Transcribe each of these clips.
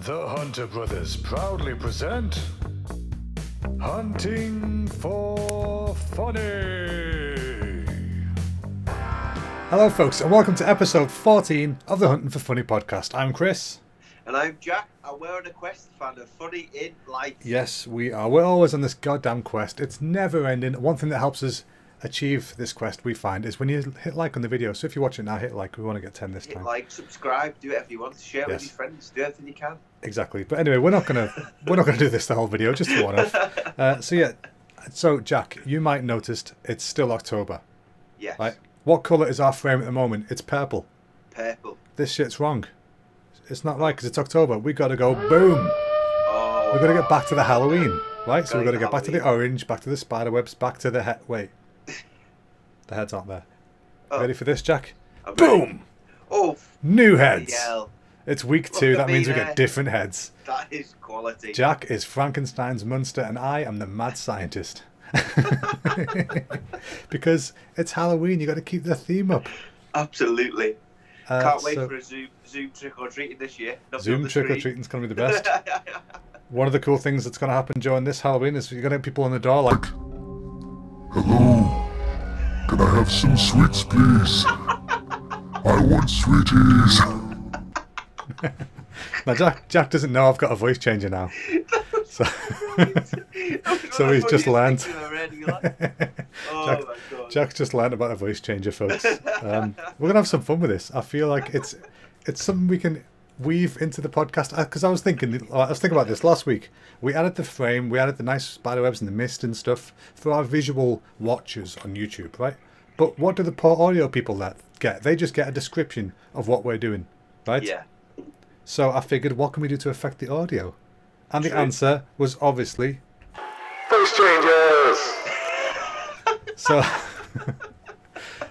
The Hunter Brothers proudly present Hunting for Funny. Hello folks, and welcome to episode 14 of the Hunting for Funny podcast. I'm Chris. And I'm Jack, and we're on a quest to find a funny in life. Yes, we are. We're always on this goddamn quest. It's never ending. One thing that helps us achieve this quest, we find, is when you hit like on the video. So if you watch it now, hit like. We want to get 10 this time. Hit like, subscribe, do whatever you want, share it with your friends, do everything you can. Exactly. But anyway, we're not gonna do this the whole video, just one off. So Jack, you might noticed it's still October. Yes. Right? What colour is our frame at the moment? It's purple. Purple. This shit's wrong. It's not right because it's October. We got to go boom. Oh. We've got to get back to the Halloween, right? So we've got to get back to the Halloween. orange, back to the spider webs, back to the head. Wait, the heads aren't there. Oh. Ready for this, Jack? I'm Boom! ready. Oh, New heads. hell. It's week Look 2. at That me means we there. get different heads. That is quality. Jack is Frankenstein's monster, and I am the mad scientist. Because it's Halloween, you got to keep the theme up. Absolutely. Can't wait so for a Zoom trick or treating this year. Zoom trick or treating is going to be the best. One of the cool things that's going to happen during this Halloween is you're going to have people on the door like, Hello, can I have some sweets, please? I want sweeties. now Jack doesn't know I've got a voice changer now. So, so he's just learned. Oh my God. Jack's just learned about a voice changer, folks. We're going to have some fun with this. I feel like it's something we can weave into the podcast. Because I was thinking about this last week. We added the frame, we added the nice spiderwebs and the mist and stuff for our visual watchers on YouTube, right? But what do the poor audio people get? They just get a description of what we're doing, right? Yeah. So I figured, what can we do to affect the audio? And the True. answer was obviously Voice changers. so.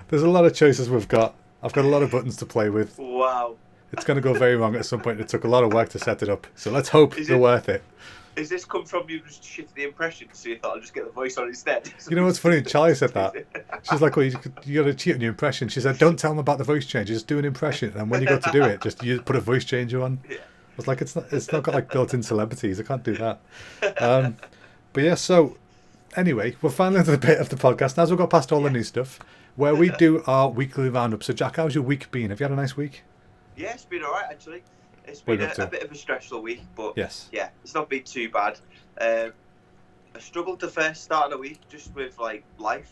There's a lot of choices we've got. I've got a lot of buttons to play with. Wow. It's going to go very wrong at some point. It took a lot of work to set it up. So let's hope they're worth it. Is this come from you just shifting the impression, so you thought I'll just get the voice on instead? You know what's funny? Charlie said that. She's like, well, you got to cheat on your impression. She said, don't tell them about the voice change. Just do an impression. And when you go to do it, just you put a voice changer on. Yeah. I was like, it's not got like built-in celebrities. I can't do that. But yeah, so anyway, we're finally into the bit of the podcast. Now as we've got past all the new stuff, where we do our weekly roundup. So Jack, how's your week been? Have you had a nice week? Yeah, it's been alright actually. It's What been have you a up to? bit of a stressful week, but Yes. yeah, it's not been too bad. I struggled to first start of the week just with like life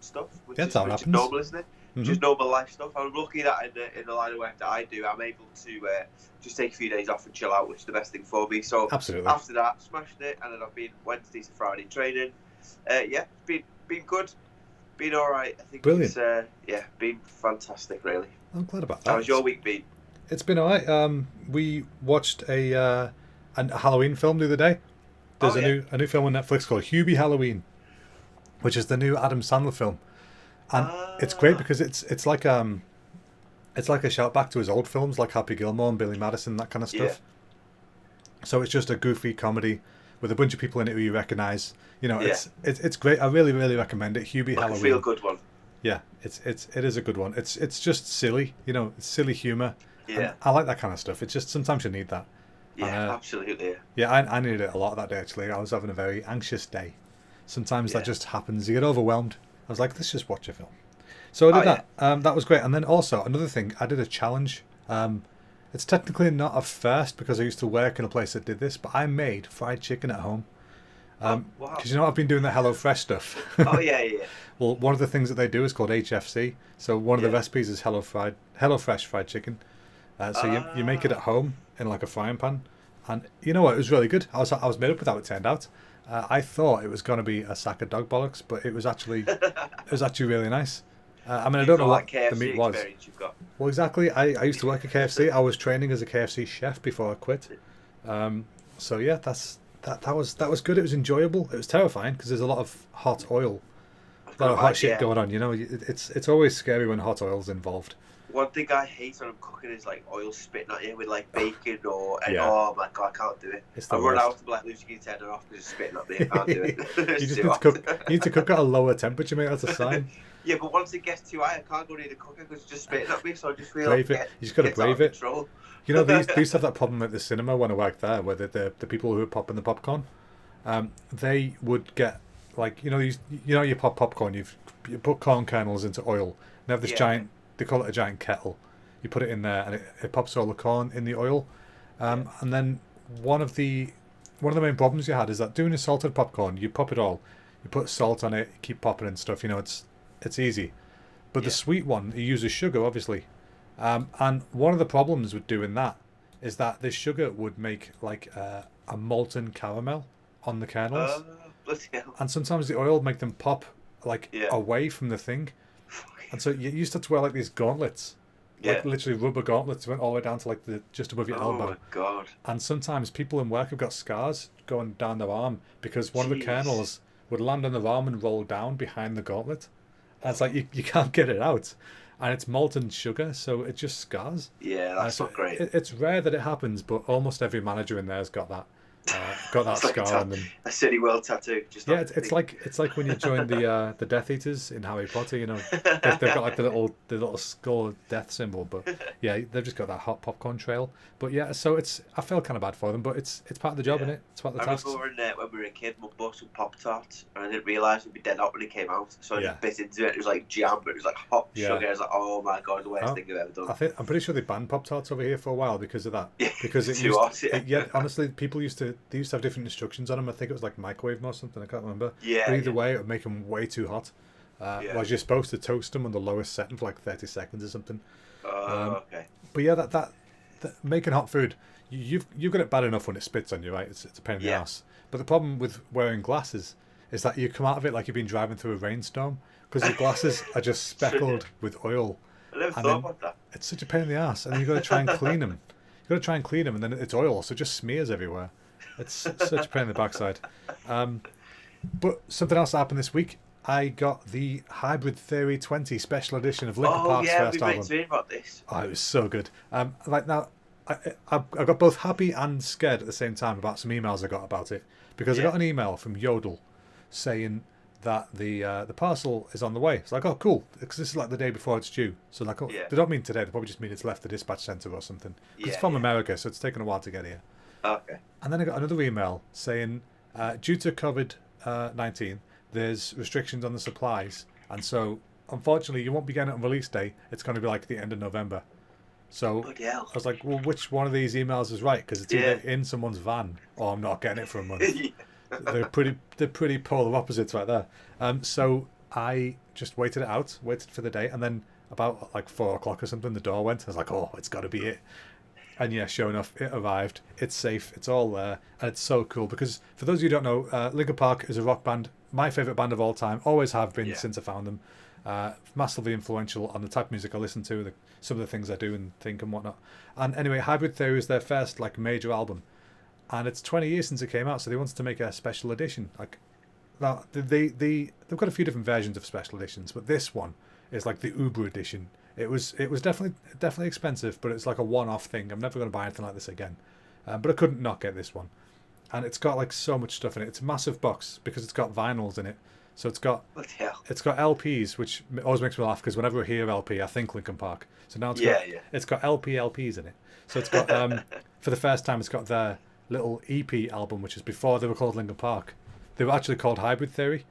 stuff, which Yeah, is that's how it which is happens. normal, isn't it? Mhm. Just normal life stuff. I'm lucky that in the line of work that I do, I'm able to just take a few days off and chill out, which is the best thing for me. So Absolutely. after that, smashed it, and then I've been Wednesday to Friday training. Yeah, been good, been all right. I think Brilliant. it's been fantastic, really. I'm glad about that. How's your week been? It's been alright. We watched a Halloween film the other day. There's a new film on Netflix called Hubie Halloween, which is the new Adam Sandler film, and it's great because it's like a shout back to his old films like Happy Gilmore and Billy Madison, that kind of stuff. Yeah. So it's just a goofy comedy with a bunch of people in it who you recognise. You know, Yeah. it's great. I really recommend it. Hubie Like a Halloween. feel good one. Yeah, it is a good one. It's just silly. You know, it's silly humour. Yeah. And I like that kind of stuff. It's just sometimes you need that. Yeah, absolutely. Yeah, I needed it a lot that day, actually. I was having a very anxious day. Sometimes that just happens. You get overwhelmed. I was like, let's just watch a film. So I did that. That was great. And then also, another thing, I did a challenge. It's technically not a first because I used to work in a place that did this, but I made fried chicken at home. Wow. Because you know I've been doing the HelloFresh stuff. Oh, yeah. Well, one of the things that they do is called HFC. So one of the recipes is HelloFresh fried chicken. So you make it at home in like a frying pan, and you know what? It was really good. I was made up with how it turned out. I thought it was going to be a sack of dog bollocks, but it was actually really nice. I mean, I don't know what the meat was. You've got. Well, exactly. I used to work at KFC. I was training as a KFC chef before I quit. So yeah, that was good. It was enjoyable. It was terrifying because there's a lot of hot oil, a lot of hot shit going on. You know, it's always scary when hot oil's involved. One thing I hate when I'm cooking is like oil spitting at you with like bacon or Yeah. oh my god, I can't do it. It's the I run worst. out to be like Lucy, can you turn it off because it's spitting at me. I can't do it. You just need to cook. You need to cook at a lower temperature, mate. That's a sign. Yeah, but once it gets too high, I can't go near the cooker because it's just spitting at me. So I just feel Brave like it. You just got to brave it. Control. You know, they used to have that problem at the cinema when I worked there, where the people who were popping the popcorn, they would get like you pop popcorn. You put corn kernels into oil. And they have this giant. They call it a giant kettle. You put it in there, and it pops all the corn in the oil. And then one of the main problems you had is that doing a salted popcorn, you pop it all, you put salt on it, you keep popping and stuff. You know, it's easy. But the sweet one, it uses sugar, obviously. And one of the problems with doing that is that this sugar would make like a molten caramel on the kernels. Bloody hell. And sometimes the oil would make them pop like away from the thing. And so you used to have to wear like these gauntlets. Like literally rubber gauntlets went all the way down to like just above your elbow. Oh my god. And sometimes people in work have got scars going down their arm because one of the kernels would land on their arm and roll down behind the gauntlet. And it's like you can't get it out. And it's molten sugar, so it just scars. Yeah, that's not great. It's rare that it happens, but almost every manager in there has got that. Got that like scar on them. A City World tattoo. Just It's like when you join the Death Eaters in Harry Potter. You know, they've got like the little skull death symbol, but yeah, they've just got that hot popcorn trail. But yeah, so I feel kind of bad for them, but it's part of the job, isn't it? It's part of the task. I remember when we were a kid, Mum bought some Pop Tarts, and I didn't realise it'd be dead hot when it came out. So I just bit into it. It was like jam, but it was like hot sugar. I was like, oh my god, the worst thing I've ever done. I'm pretty sure they banned Pop Tarts over here for a while because of that. Yeah, because it too hot. Honestly, people used to have different instructions on them. I think it was like microwave them or something. I can't remember. Yeah. But either way, it would make them way too hot. Whereas you're supposed to toast them on the lowest setting for like 30 seconds or something. Okay. But yeah, that making hot food, you've got it bad enough when it spits on you, right? It's a pain in the ass. But the problem with wearing glasses is that you come out of it like you've been driving through a rainstorm because your glasses are just speckled with oil. I never thought about that. It's such a pain in the ass, and you've got to try and clean them. You've got to try and clean them, and then it's oil, so it just smears everywhere. It's such a pain in the backside. But something else that happened this week. I got the Hybrid Theory 20 special edition of Linkin Park's first album. Oh yeah, we about this. Oh, it was so good. Like now, I got both happy and scared at the same time about some emails I got about it because I got an email from Yodel saying that the parcel is on the way. It's like, oh, cool, because this is like the day before it's due. So like, they don't mean today. They probably just mean it's left the dispatch centre or something. It's from America, so it's taken a while to get here. Okay. And then I got another email saying, due to COVID-19, there's restrictions on the supplies, and so unfortunately you won't be getting it on release day. It's going to be like the end of November. So I was like, well, which one of these emails is right? Because it's either in someone's van or I'm not getting it for a month. They're pretty polar opposites right there. So I just waited for the day, and then about like 4 o'clock or something, the door went. I was like, oh, it's got to be it. And yeah, sure enough, it arrived. It's safe. It's all there, and it's so cool because for those of you who don't know, Linkin Park is a rock band, my favourite band of all time. Always have been since I found them. Massively influential on the type of music I listen to, some of the things I do and think and whatnot. And anyway, Hybrid Theory is their first like major album, and it's 20 years since it came out, so they wanted to make a special edition. Like now, they've got a few different versions of special editions, but this one is like the Uber edition. It was definitely expensive, but it's like a one-off thing. I'm never going to buy anything like this again. But I couldn't not get this one, and it's got like so much stuff in it. It's a massive box because it's got vinyls in it. So it's got LPs, which always makes me laugh because whenever I hear LP, I think Linkin Park. So now it's got LPs in it. So it's got for the first time, it's got their little EP album, which is before they were called Linkin Park. They were actually called Hybrid Theory.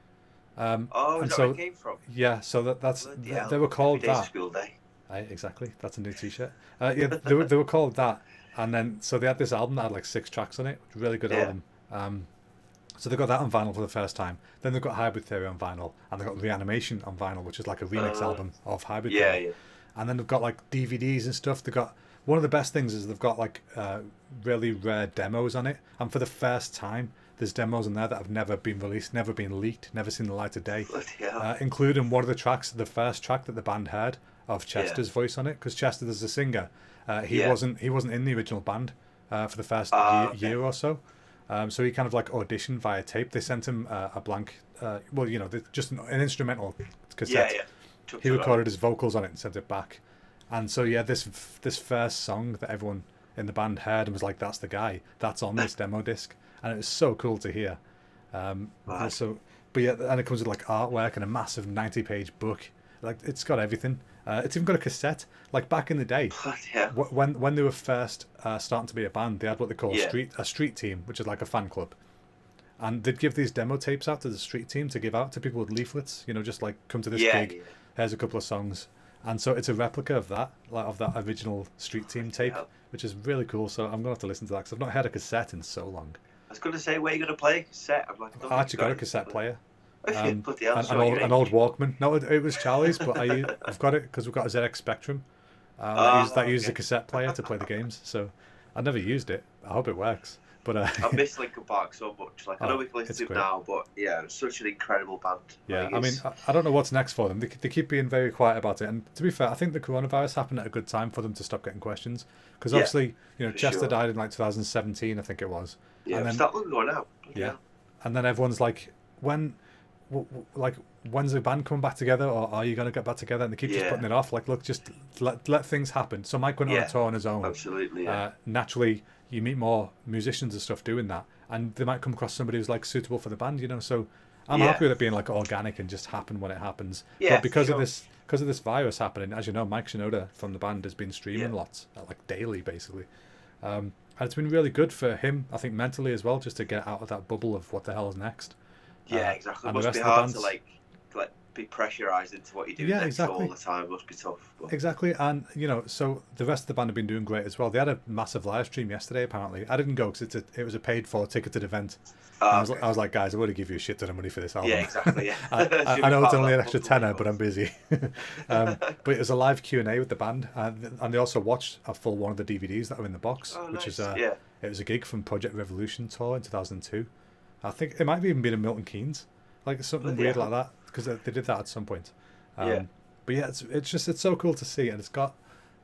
Is that where it came from? Yeah, so that's they were called that. School day. Exactly, that's a new T-shirt. They were called that, and then so they had this album that had like 6 tracks on it. Really good album. So they got that on vinyl for the first time. Then they've got Hybrid Theory on vinyl, and they got Reanimation on vinyl, which is like a remix album of Hybrid Theory. Yeah. And then they've got like DVDs and stuff. They got one of the best things is they've got like really rare demos on it, and for the first time, there's demos in there that have never been released, never been leaked, never seen the light of day, including one of the tracks, the first track that the band had of Chester's voice on it, because Chester, there's a singer, he wasn't in the original band for the first year or so, so he kind of like auditioned via tape. They sent him a blank, just an instrumental cassette. He recorded his vocals on it and sent it back. And so yeah, this first song that everyone in the band heard and was like, "That's the guy. That's on this demo disc," and it was so cool to hear. So, but yeah, and it comes with like artwork and a massive 90-page book. Like it's got everything. It's even got a cassette. Like back in the day, when they were first starting to be a band, they had what they call a street team, which is like a fan club. And they'd give these demo tapes out to the street team to give out to people with leaflets, just like come to this gig. Yeah. Here's a couple of songs. And so it's a replica of that original street team tape, which is really cool. So I'm going to have to listen to that because I've not heard a cassette in so long. I was going to say, where are you going to play a cassette? I actually got a cassette player. An old Walkman. No, it was Charlie's, but I've got it because we've got a ZX Spectrum that uses a cassette player to play the games. So I never used it. I hope it works. But I miss Linkin Park so much. Like I know we can listen to it now, but yeah, it's such an incredible band. Yeah, I mean, I don't know what's next for them. They keep being very quiet about it. And to be fair, I think the coronavirus happened at a good time for them to stop getting questions. Because obviously, Chester died in like 2017, I think it was. Yeah, and then, it's not long ago now. Yeah, and then everyone's like, when's the band coming back together, or are you going to get back together? And they keep just putting it off. Like, look, just let things happen. So Mike went on a tour on his own. Absolutely. Naturally, you meet more musicians and stuff doing that, and they might come across somebody who's like suitable for the band, So I'm happy with it being like organic and just happen when it happens. Yeah, but because of this virus happening, as you know, Mike Shinoda from the band has been streaming lots, like daily, basically. And it's been really good for him, I think, mentally as well, just to get out of that bubble of what the hell is next. Yeah, exactly. It must be hard to like be pressurised into what you do next all the time. It must be tough. But... Exactly, and so the rest of the band have been doing great as well. They had a massive live stream yesterday. Apparently, I didn't go because it was a paid for ticketed event. I was like, guys, I would have give you a shit ton of money for this album. Yeah, exactly. Yeah. I know it's only an extra tenner, but I'm busy. But it was a live Q&A with the band, and they also watched a full one of the DVDs that are in the box, which is it was a gig from Project Revolution tour in 2002. I think it might have even been in Milton Keynes, like something weird like that, because they did that at some point. But yeah, it's so cool to see, and it's got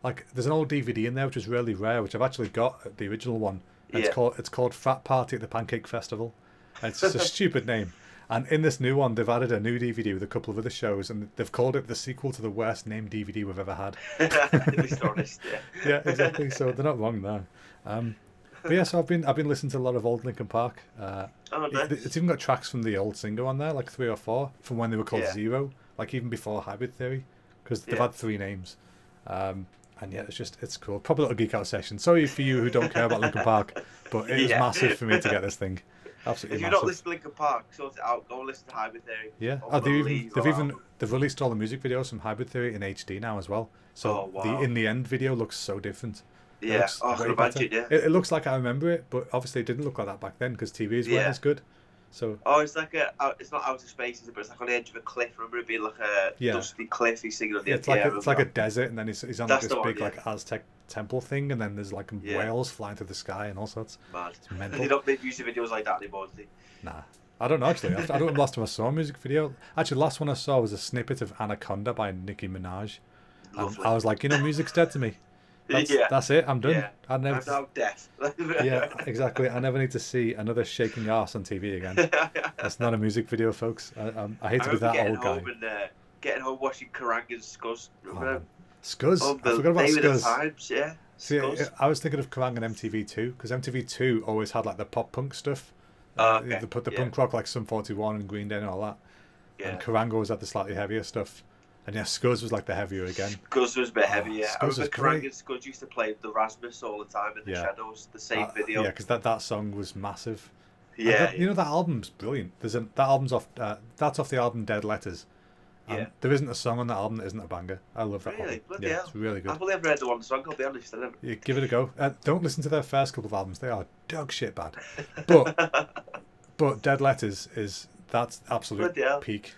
like there's an old DVD in there which is really rare, which I've actually got the original one. It's called Frat Party at the Pancake Festival. And it's just a stupid name. And in this new one, they've added a new DVD with a couple of other shows, and they've called it the sequel to the worst named DVD we've ever had. To be honest, yeah, exactly. So they're not wrong there. But yeah, so I've been listening to a lot of old Linkin Park. Nice. It's even got tracks from the old single on there, like 3 or 4, from when they were called Zero, like even before Hybrid Theory, because they've had 3 names. And yeah, it's cool. Probably a little geek out session. Sorry for you who don't care about Linkin Park, but it is massive for me to get this thing. Absolutely. If you're massive. not listening to Linkin Park, sort it out. Go and listen to Hybrid Theory. Yeah. They've released all the music videos from Hybrid Theory in HD now as well. So the In the End video looks so different. Yeah, I can imagine. Yeah. It looks like I remember it, but obviously it didn't look like that back then because TVs weren't as good. So. It's like it's not outer space, but it's like on the edge of a cliff. Remember it being like a dusty cliff? He's singing on the edge. It's like a desert, and then he's on like this big like Aztec temple thing, and then there's like whales flying through the sky and all sorts. Mad. It's mental. They don't make music videos like that anymore, do they? Nah. I don't know actually. I don't know the last time I saw a music video. Actually, the last one I saw was a snippet of Anaconda by Nicki Minaj. And I was like, music's dead to me. That's it. I'm done. Yeah. I'm now deaf. Yeah, exactly. I never need to see another shaking arse on TV again. That's not a music video, folks. I hate to be that old guy. Getting home watching Kerrang and Scuzz. Scuzz? I forgot about Scuzz. Times, yeah. See, I was thinking of Kerrang and MTV2 because MTV2 always had like the pop punk stuff. They put the punk rock like Sum 41 and Green Day and all that. Yeah. And Kerrang always had the slightly heavier stuff. And yeah, Scuzz was like the heavier again. Scuzz was a bit heavier, yeah. Scuzz was great. Kerrang and Scuzz used to play the Rasmus all the time in the Shadows, the same video. Yeah, because that song was massive. Yeah. That album's brilliant. That album's that's off the album Dead Letters. There isn't a song on that album that isn't a banger. I love that album. Bloody hell. It's really good. I've only ever heard the one song, I'll be honest. Give it a go. Don't listen to their first couple of albums. They are dog shit bad. But Dead Letters that's absolute peak.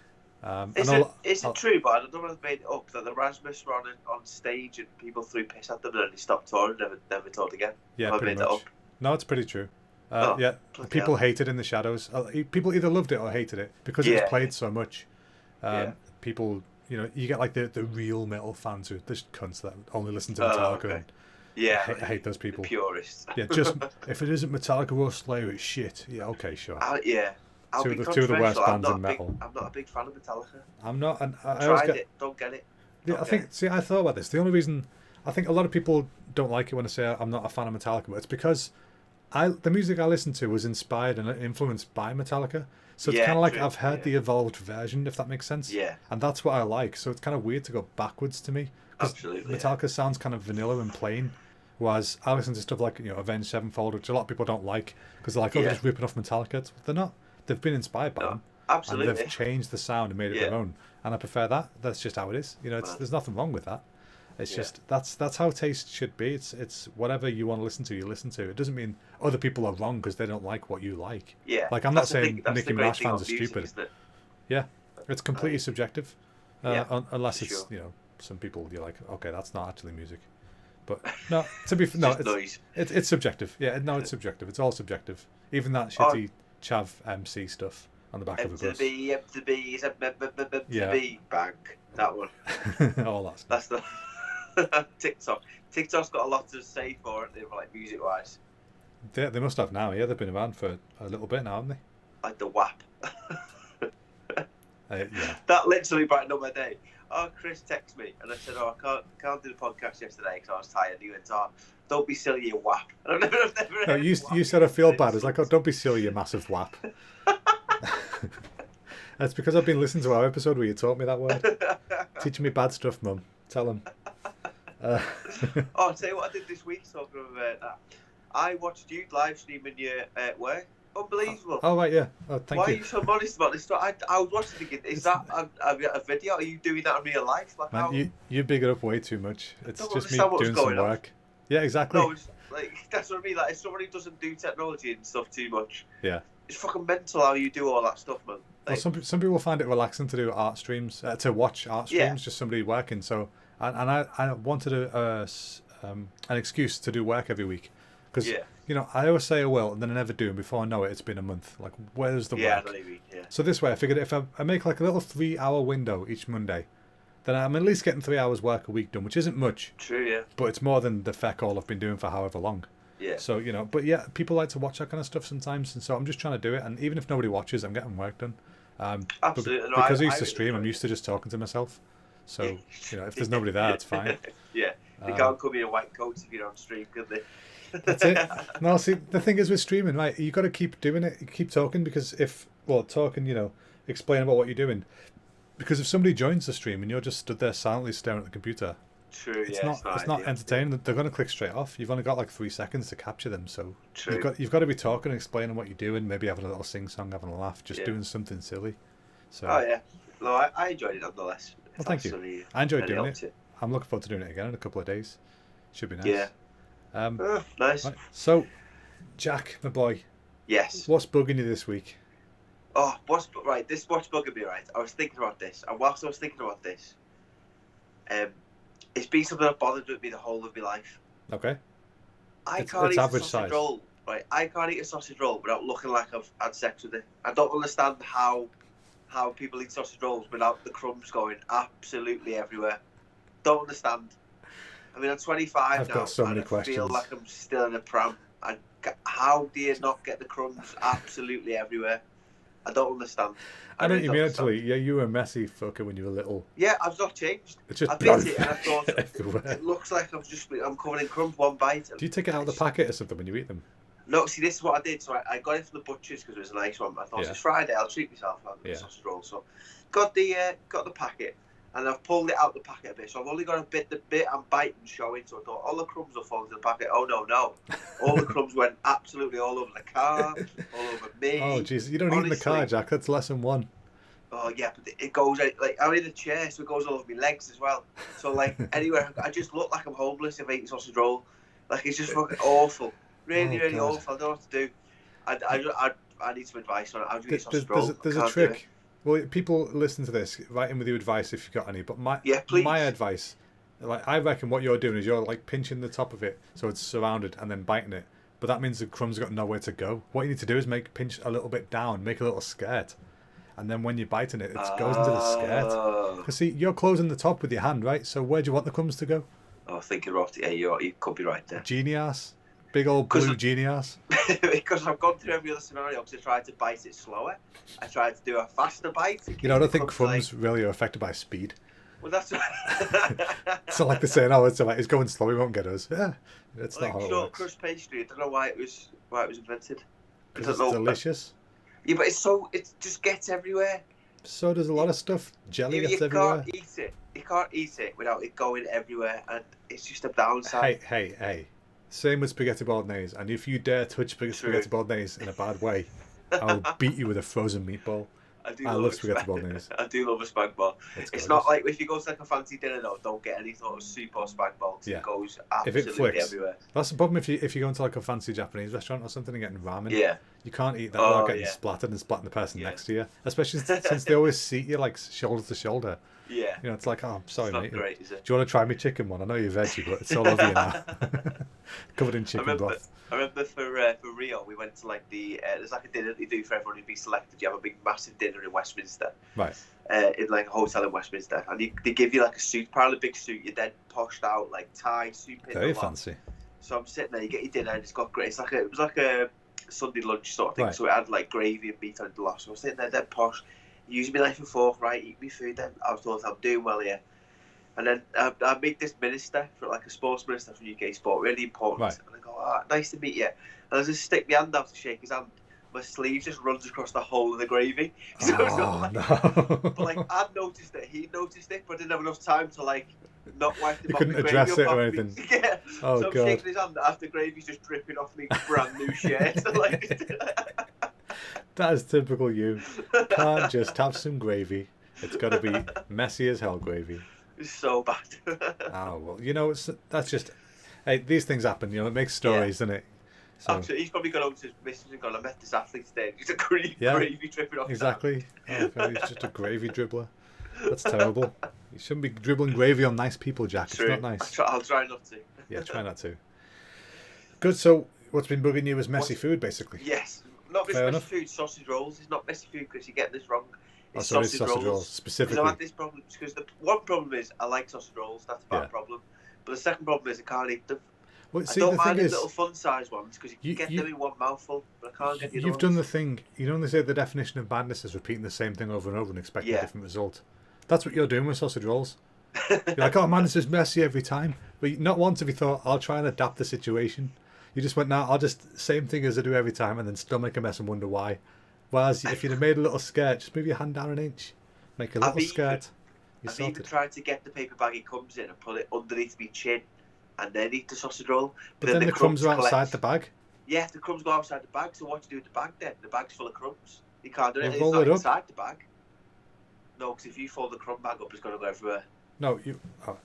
Is it true, but I don't know if I've made it up, that the Rasmus were on stage and people threw piss at them and then they stopped touring, never toured again? Yeah, pretty much. No, it's pretty true. People hated In the Shadows. People either loved it or hated it because it was played so much. People, you get like the real metal fans who are just cunts that only listen to Metallica. And I hate those people. The purists. Yeah, just if it isn't Metallica or Slayer, it's shit. Yeah, okay, sure. Two of the worst bands in metal. I'm not a big fan of Metallica. I'm not. And I tried it. Don't get it. I think. See, I thought about this. The only reason I think a lot of people don't like it when I say I'm not a fan of Metallica, but it's because the music I listened to was inspired and influenced by Metallica. So it's kind of like I've heard the evolved version, if that makes sense. Yeah. And that's what I like. So it's kind of weird to go backwards to me. Absolutely. Metallica sounds kind of vanilla and plain, whereas I listen to stuff like Avenged Sevenfold, which a lot of people don't like because they're like, oh, they're just ripping off Metallica. They're not. They've been inspired by them. Absolutely. And they've changed the sound and made it their own. And I prefer that. That's just how it is. There's nothing wrong with that. It's just that's how taste should be. It's whatever you want to listen to, you listen to. It doesn't mean other people are wrong because they don't like what you like. Yeah. Like I'm not saying Nicki Minaj fans are stupid. Yeah, it's completely subjective. Unless it's some people you're like, okay, that's not actually music. But no, it's subjective. Yeah, no, it's subjective. It's all subjective. Even that shitty Chav MC stuff on the back of a bus. MTB, bank. That one. All that stuff. That's the TikTok. TikTok's got a lot to say for it, like music wise. They must have now. Yeah, they've been around for a little bit now, haven't they? Like the WAP. Yeah. That literally brightened up my day. Oh, Chris texted me and I said, "Oh, I can't do the podcast yesterday because I was tired." And he went, "Oh, don't be silly, you WAP." And I've never. No, you said I feel bad. It's like, oh, don't be silly, you massive WAP. That's because I've been listening to our episode where you taught me that word. Teaching me bad stuff, Mum. Tell them. I'll tell you what I did this week talking about that. I watched you live streaming your work. Unbelievable. Oh, right, yeah. Oh, thank you. Why are you so modest about this stuff? I was watching thinking, is that a video? Are you doing that in real life? Like, man, you big it up way too much. It's just me doing some work. Yeah, exactly. No, that's what I mean. Like, if somebody doesn't do technology and stuff too much, yeah, it's fucking mental how you do all that stuff, man. Like, well, some people find it relaxing to do art streams, to watch art streams, just somebody working. So, and I wanted an excuse to do work every week. Because, I always say I will, and then I never do, and before I know it, it's been a month. Like, where's the work? Yeah. So this way, I figured if I make like a little 3-hour window each Monday, then I'm at least getting 3 hours work a week done, which isn't much. True, yeah. But it's more than the feck all I've been doing for however long. Yeah. So, but yeah, people like to watch that kind of stuff sometimes, and so I'm just trying to do it, and even if nobody watches, I'm getting work done. Absolutely. Because I used to stream, I'm used to just talking to myself. So, if there's nobody there, it's fine. Yeah. They can't come in a white coat if you're on stream, can they? That's it. No, see, the thing is with streaming, right, you got to keep doing it, keep talking, because explain about what you're doing. Because if somebody joins the stream and you're just stood there silently staring at the computer, true, it's not entertaining. They're going to click straight off. You've only got like 3 seconds to capture them, so true. You've got to be talking and explaining what you're doing, maybe having a little sing-song, having a laugh, just doing something silly. So, oh, yeah. No, I enjoyed it nonetheless. Well, thank you. I enjoyed doing it. I'm looking forward to doing it again in a couple of days. Should be nice. Yeah. Nice. Right. So, Jack, my boy. Yes. What's bugging you this week? Oh, what's bugging me, right? I was thinking about this, and whilst I was thinking about this, it's been something that bothered with me the whole of my life. Okay. I can't eat a sausage roll, right? I can't eat a sausage roll without looking like I've had sex with it. I don't understand how people eat sausage rolls without the crumbs going absolutely everywhere. Don't understand. I mean, I'm 25 I've now, got so and many I questions. feel like I'm still in a pram. How do you not get the crumbs absolutely everywhere? I don't understand. I know what you mean, actually. Yeah, you were a messy fucker when you were little. Yeah, I've not changed. It's just I bit it and I thought, it looks like I'm covered in crumbs one bite. Do you take it out of the packet or something when you eat them? No, see, this is what I did. So I got it from the butcher's because it was a nice one. I thought, it's Friday, I'll treat myself with a sausage roll. So got the packet. And I've pulled it out the packet a bit, so I've only got the bit I'm biting showing, so I thought all the crumbs will fall into the packet. Oh, no. All the crumbs went absolutely all over the car, all over me. Oh, jeez, you don't eat in the car, Jack. That's lesson 1. Oh, yeah, but it goes, like, I'm in a chair, so it goes all over my legs as well. So, like, anywhere, I just look like I'm homeless if I eat sausage roll. Like, it's just fucking awful. Really awful. I don't know what to do. I need some advice on it. How do you eat sausage roll? There's a trick. Well, people listen to this, write in with your advice if you've got any. But my advice, like I reckon what you're doing is you're like pinching the top of it so it's surrounded and then biting it. But that means the crumbs got nowhere to go. What you need to do is pinch a little bit down, make a little skirt. And then when you're biting it, it goes into the skirt. Because see, you're closing the top with your hand, right? So where do you want the crumbs to go? Oh, thinking about it, yeah, you could be right there. Genie ass. Big old blue genie ass. Because I've gone through every other scenario because I tried to bite it slower. I tried to do a faster bite. I don't think crumbs really are affected by speed. Well, that's So like they're saying, oh, it's alright, it's going slow, he won't get us. Yeah, it's like not how it short works. crust pastry. I don't know why it was invented. I Because don't it's know. delicious. Yeah, but it just gets everywhere. So does a lot of stuff. Jelly You gets everywhere. can't eat it. You can't eat it without it going everywhere, and it's just a downside. Hey. Same with spaghetti bolognese. And if you dare touch spaghetti bolognese in a bad way, I'll beat you with a frozen meatball. I love spaghetti bolognese. I do love a spag bol. It's not like if you go to like a fancy dinner though, don't get any sort of soup or spag bol because it goes absolutely everywhere. That's the problem if you go into like a fancy Japanese restaurant or something and getting ramen. Yeah. You can't eat that without getting splattered and splatting the person next to you. Especially since they always seat you like shoulder to shoulder. Yeah. You know, it's like, oh, I'm sorry, mate. Great, is it? Do you want to try my chicken one? I know you're veggie, but it's all over you now. Covered in chicken broth. I remember for Rio, we went to like there's like a dinner that you do for everyone who'd be selected. You have a big, massive dinner in Westminster. Right. In like a hotel in Westminster, and they give you like a suit, Paralympic suit. You're then poshed out, like tie, suit. Very fancy. So I'm sitting there. You get your dinner, and it's got great. It was like a Sunday lunch sort of thing. Right. So it had like gravy and meat on the lot. So I was sitting there, dead posh, using my knife and fork, right, eat me food. Then I was told I'm doing well here. And then I meet this minister, for like a sports minister from UK Sport, really important. Right. And I go, oh, nice to meet you. And I just stick my hand out to shake his hand. My sleeve just runs across the whole of the gravy. So no. But like, I'd noticed it, he noticed it, but I didn't have enough time to like not wipe the couldn't address it or anything. Yeah. Oh, so I'm shaking his hand after gravy's just dripping off me brand new shirt. That is typical you. Can't just have some gravy. It's got to be messy as hell gravy. It's so bad. Oh, well, you know, that's just... Hey, these things happen, you know, it makes stories, doesn't it? So, absolutely. He's probably gone home to his missus and gone, I met this athlete today. He's a gravy dripping off. Exactly. He's just a gravy dribbler. That's terrible. You shouldn't be dribbling gravy on nice people, Jack. True. It's not nice. I'll try not to. Yeah, try not to. Good, so what's been bugging you is messy food, basically. Yes. Not messy food, sausage rolls. It's not messy food because you get this wrong. It's sausage rolls. Specifically. Because I've had this problem, because the one problem is I like sausage rolls, that's a bad problem. But the second problem is I can't eat them. Well, see, I don't mind the little fun size ones because you can get them in one mouthful, but I can't get the other You've done the thing. You know, they say the definition of madness is repeating the same thing over and over and expecting a different result. That's what you're doing with sausage rolls. You're like, oh man, this is messy every time. But not once have you thought, I'll try and adapt the situation. You just went, I'll just, same thing as I do every time, and then still make a mess and wonder why. Whereas if you'd have made a little skirt, just move your hand down an inch. Make a little skirt. I've even tried to get the paper bag it comes in and put it underneath my chin and then eat the sausage roll. But then the crumbs are outside the bag? Yeah, the crumbs go outside the bag, so what do you do with the bag then? The bag's full of crumbs. You can't do it. It's not inside the bag. No, because if you fold the crumb bag up, it's going to go everywhere. No, you... Oh.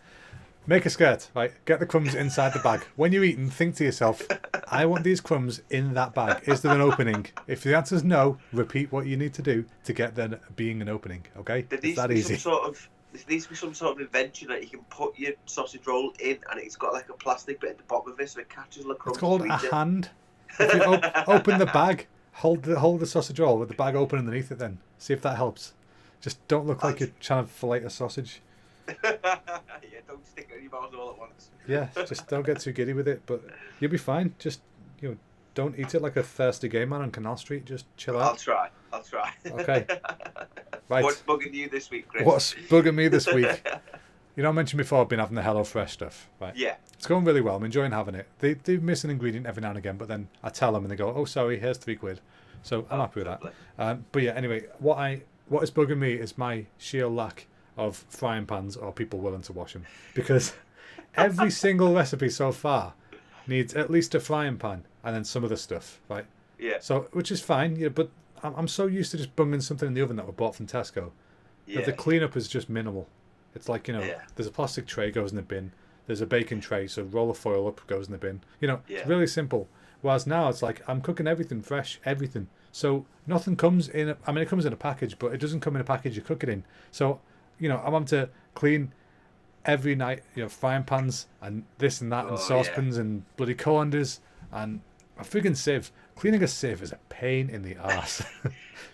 Make a skirt, right? Get the crumbs inside the bag. When you're eating, think to yourself, I want these crumbs in that bag. Is there an opening? If the answer is no, repeat what you need to do to get there being an opening, okay? It's that easy. There needs to be some sort of invention that you can put your sausage roll in and it's got like a plastic bit at the bottom of it so it catches the crumbs. It's called a hand. If you open the bag, hold the sausage roll with the bag open underneath it then. See if that helps. Just don't look like you're trying to fillet a sausage. Yeah, don't stick it in your mouth all at once. Yeah, just don't get too giddy with it, but you'll be fine. Just, don't eat it like a thirsty gay man on Canal Street. Just chill out. I'll try. Okay. Right. What's bugging you this week, Chris? What's bugging me this week? I mentioned before I've been having the HelloFresh stuff, right? Yeah. It's going really well. I'm enjoying having it. They miss an ingredient every now and again, but then I tell them and they go, oh, sorry, here's £3. So I'm happy with that. But yeah, anyway, what is bugging me is my sheer lack of frying pans or people willing to wash them. Because every single recipe so far needs at least a frying pan and then some other stuff, right? Yeah. So, which is fine, but I'm so used to just bunging something in the oven that we bought from Tesco. Yeah. That the cleanup is just minimal. It's like, there's a plastic tray goes in the bin. There's a baking tray, so roll of foil up goes in the bin. It's really simple. Whereas now it's like I'm cooking everything fresh, everything. So nothing comes in. It comes in a package, but it doesn't come in a package you cook it in. So, I'm having to clean every night, frying pans and this and that and saucepans and bloody colanders and a friggin' sieve. Cleaning a sieve is a pain in the arse.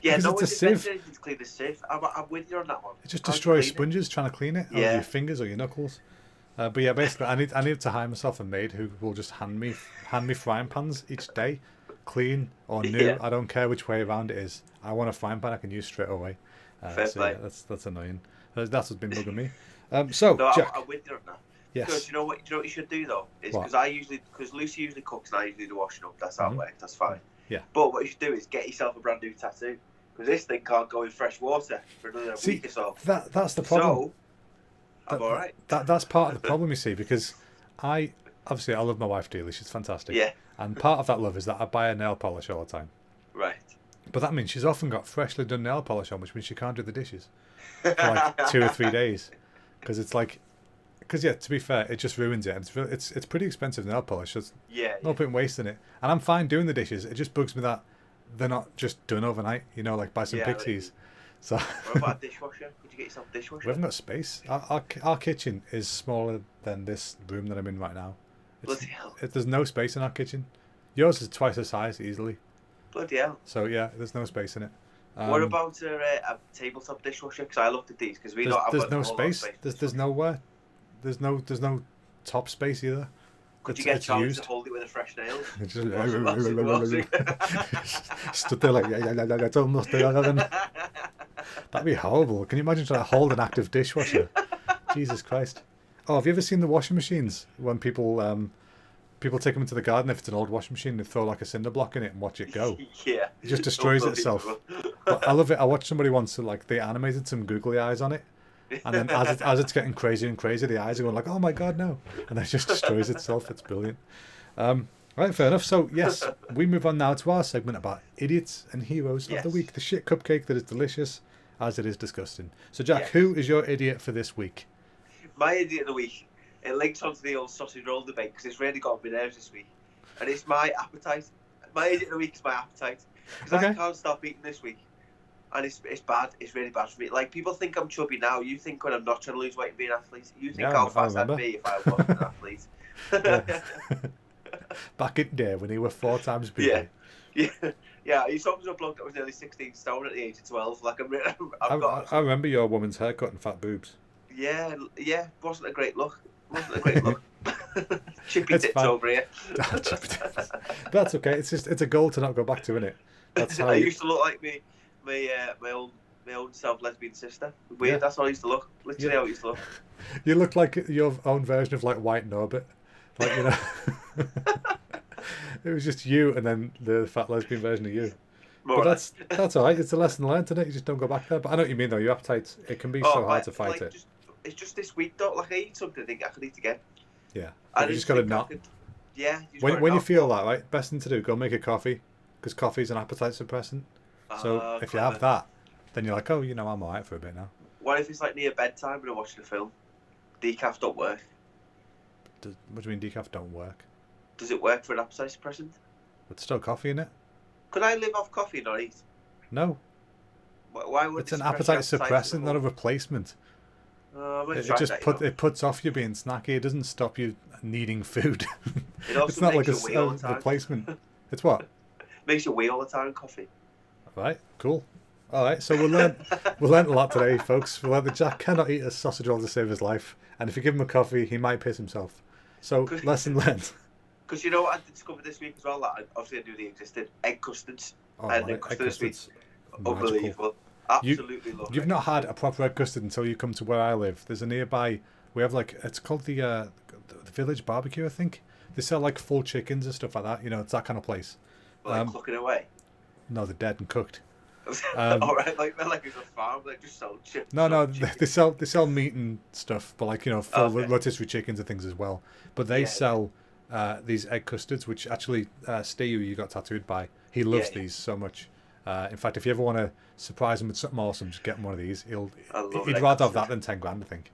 Yeah, no, it's a sieve. To clean a sieve. I'm with you on that one. It just destroys sponges trying to clean it, or your fingers or your knuckles. But yeah, basically, I need to hire myself a maid who will just hand me frying pans each day, clean or new. Yeah. I don't care which way around it is. I want a frying pan I can use straight away. Fair play. Yeah, that's annoying. That's what's been bugging me. So, No, Jack. I'm with you on that. Yes. Because you know what you should do though is What? because Lucy usually cooks and I usually do the washing up. That's how it works. That's fine. Yeah. But what you should do is get yourself a brand new tattoo, because this thing can't go in fresh water for another week or so. That's the problem. So I'm all right. That's part of the problem, you see, because I love my wife dearly. She's fantastic. Yeah. And part of that love is that I buy her nail polish all the time. Right. But that means she's often got freshly done nail polish on, which means she can't do the dishes for like 2 or 3 days, because to be fair, it just ruins it. And it's pretty expensive nail polish. So no point wasting it. And I'm fine doing the dishes. It just bugs me that they're not just done overnight. Like by some pixies. So. What about a dishwasher? Could you get yourself a dishwasher? We haven't got space. Our kitchen is smaller than this room that I'm in right now. Bloody hell. There's no space in our kitchen. Yours is twice the size easily. Bloody hell. So yeah, there's no space in it. What about a tabletop dishwasher? Because I looked at these because we don't have. There's no space. There's nowhere. There's no top space either. Could you get Charlie to hold it with a fresh nail? Stood there like it's almost there. That'd be horrible. Can you imagine trying to hold an active dishwasher? Jesus Christ. Oh, have you ever seen the washing machines when people take them into the garden? If it's an old washing machine, they throw like a cinder block in it and watch it go. Yeah. It just destroys itself. But I love it. I watched somebody once they animated some googly eyes on it. And then as it's getting crazier and crazier, the eyes are going like, oh my God, no. And it just destroys itself. It's brilliant. Right, fair enough. So, yes, we move on now to our segment about idiots and heroes of the week. The shit cupcake that is delicious as it is disgusting. So, Jack, who is your idiot for this week? My idiot of the week, it links onto the old sausage roll debate because it's really got on my nerves this week. And it's my appetite. My idiot of the week is my appetite. Because I can't stop eating this week. And it's bad. It's really bad for me. Like, people think I'm chubby now. You think when I'm not trying to lose weight and be an athlete. You think how fast I'd be if I wasn't an athlete. Back in there when you were 4 times bigger. Yeah. You saw a bloke that was nearly 16 stone at the age of 12. Like, I remember your woman's haircut and fat boobs. Yeah. Wasn't a great look. Chippy tits over here. That's okay. It's a goal to not go back to, isn't it? That's how I used to look like me. My own self-lesbian sister. Weird. Yeah. That's how I used to look. Literally how I used to look. You look like your own version of like White Norbit. Like, it was just you and then the fat lesbian version of you. But that's all right. It's a lesson learned, isn't it? You just don't go back there. But I know what you mean though. Your appetite, it can be so hard to fight it. It's just this week though. Like I eat something, I think I could eat again. Yeah. You just got to not. When you feel that, right? Best thing to do, go make a coffee, because coffee is an appetite suppressant. So if you have that, then you're like, oh, I'm alright for a bit now. What if it's like near bedtime and I'm watching a film? Decaf don't work. What do you mean decaf don't work? Does it work for an appetite suppressant? It's still coffee in it. Could I live off coffee and not eat? No. Why would it's an appetite suppressant, not a replacement. It puts off you being snacky. It doesn't stop you needing food. It also it's not like a replacement. It's what? Makes you wee all the time, coffee. Right, cool. All right, so we'll learn a lot today, folks. We'll learn that Jack cannot eat a sausage roll to save his life, and if you give him a coffee, he might piss himself. So, lesson learned. Because you know what I discovered this week as well? That obviously I knew they existed. Egg custards. Egg custards this week. Unbelievable. Absolutely love it. You've not had a proper egg custard until you come to where I live. There's a nearby. We have it's called the Village Barbecue, I think. They sell like full chickens and stuff like that. It's that kind of place. Cooking away. No, they're dead and cooked. All right, like it's a farm. They just sell chips. No, they sell meat and stuff, but full rotisserie chickens and things as well. But they sell these egg custards, which actually Steve, you got tattooed by. He loves these so much. In fact, if you ever want to surprise him with something awesome, just get him one of these. He'd rather have that than 10 grand, I think.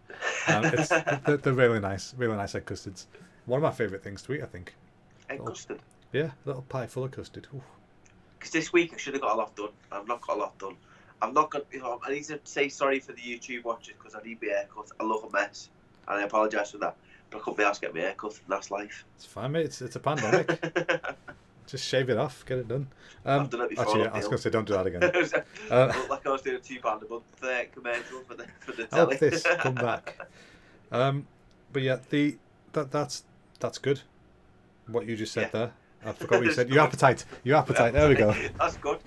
They're really nice egg custards. One of my favourite things to eat, I think. Egg custard. Yeah, a little pie full of custard. Because this week I should have got a lot done. I've not got a lot done. I'm not going. I need to say sorry for the YouTube watchers because I need my haircut. I look a mess, and I apologise for that. But I couldn't be asked to get my haircut, and that's life. It's fine, mate. It's a pandemic. Just shave it off, get it done. I've done it before. Actually, I was going to say, don't do that again. I looked like I was doing a £2 a month commercial for the telly. Help this come back. But yeah, that's good. What you just said there. I forgot what you said. Your appetite. There we go. That's good.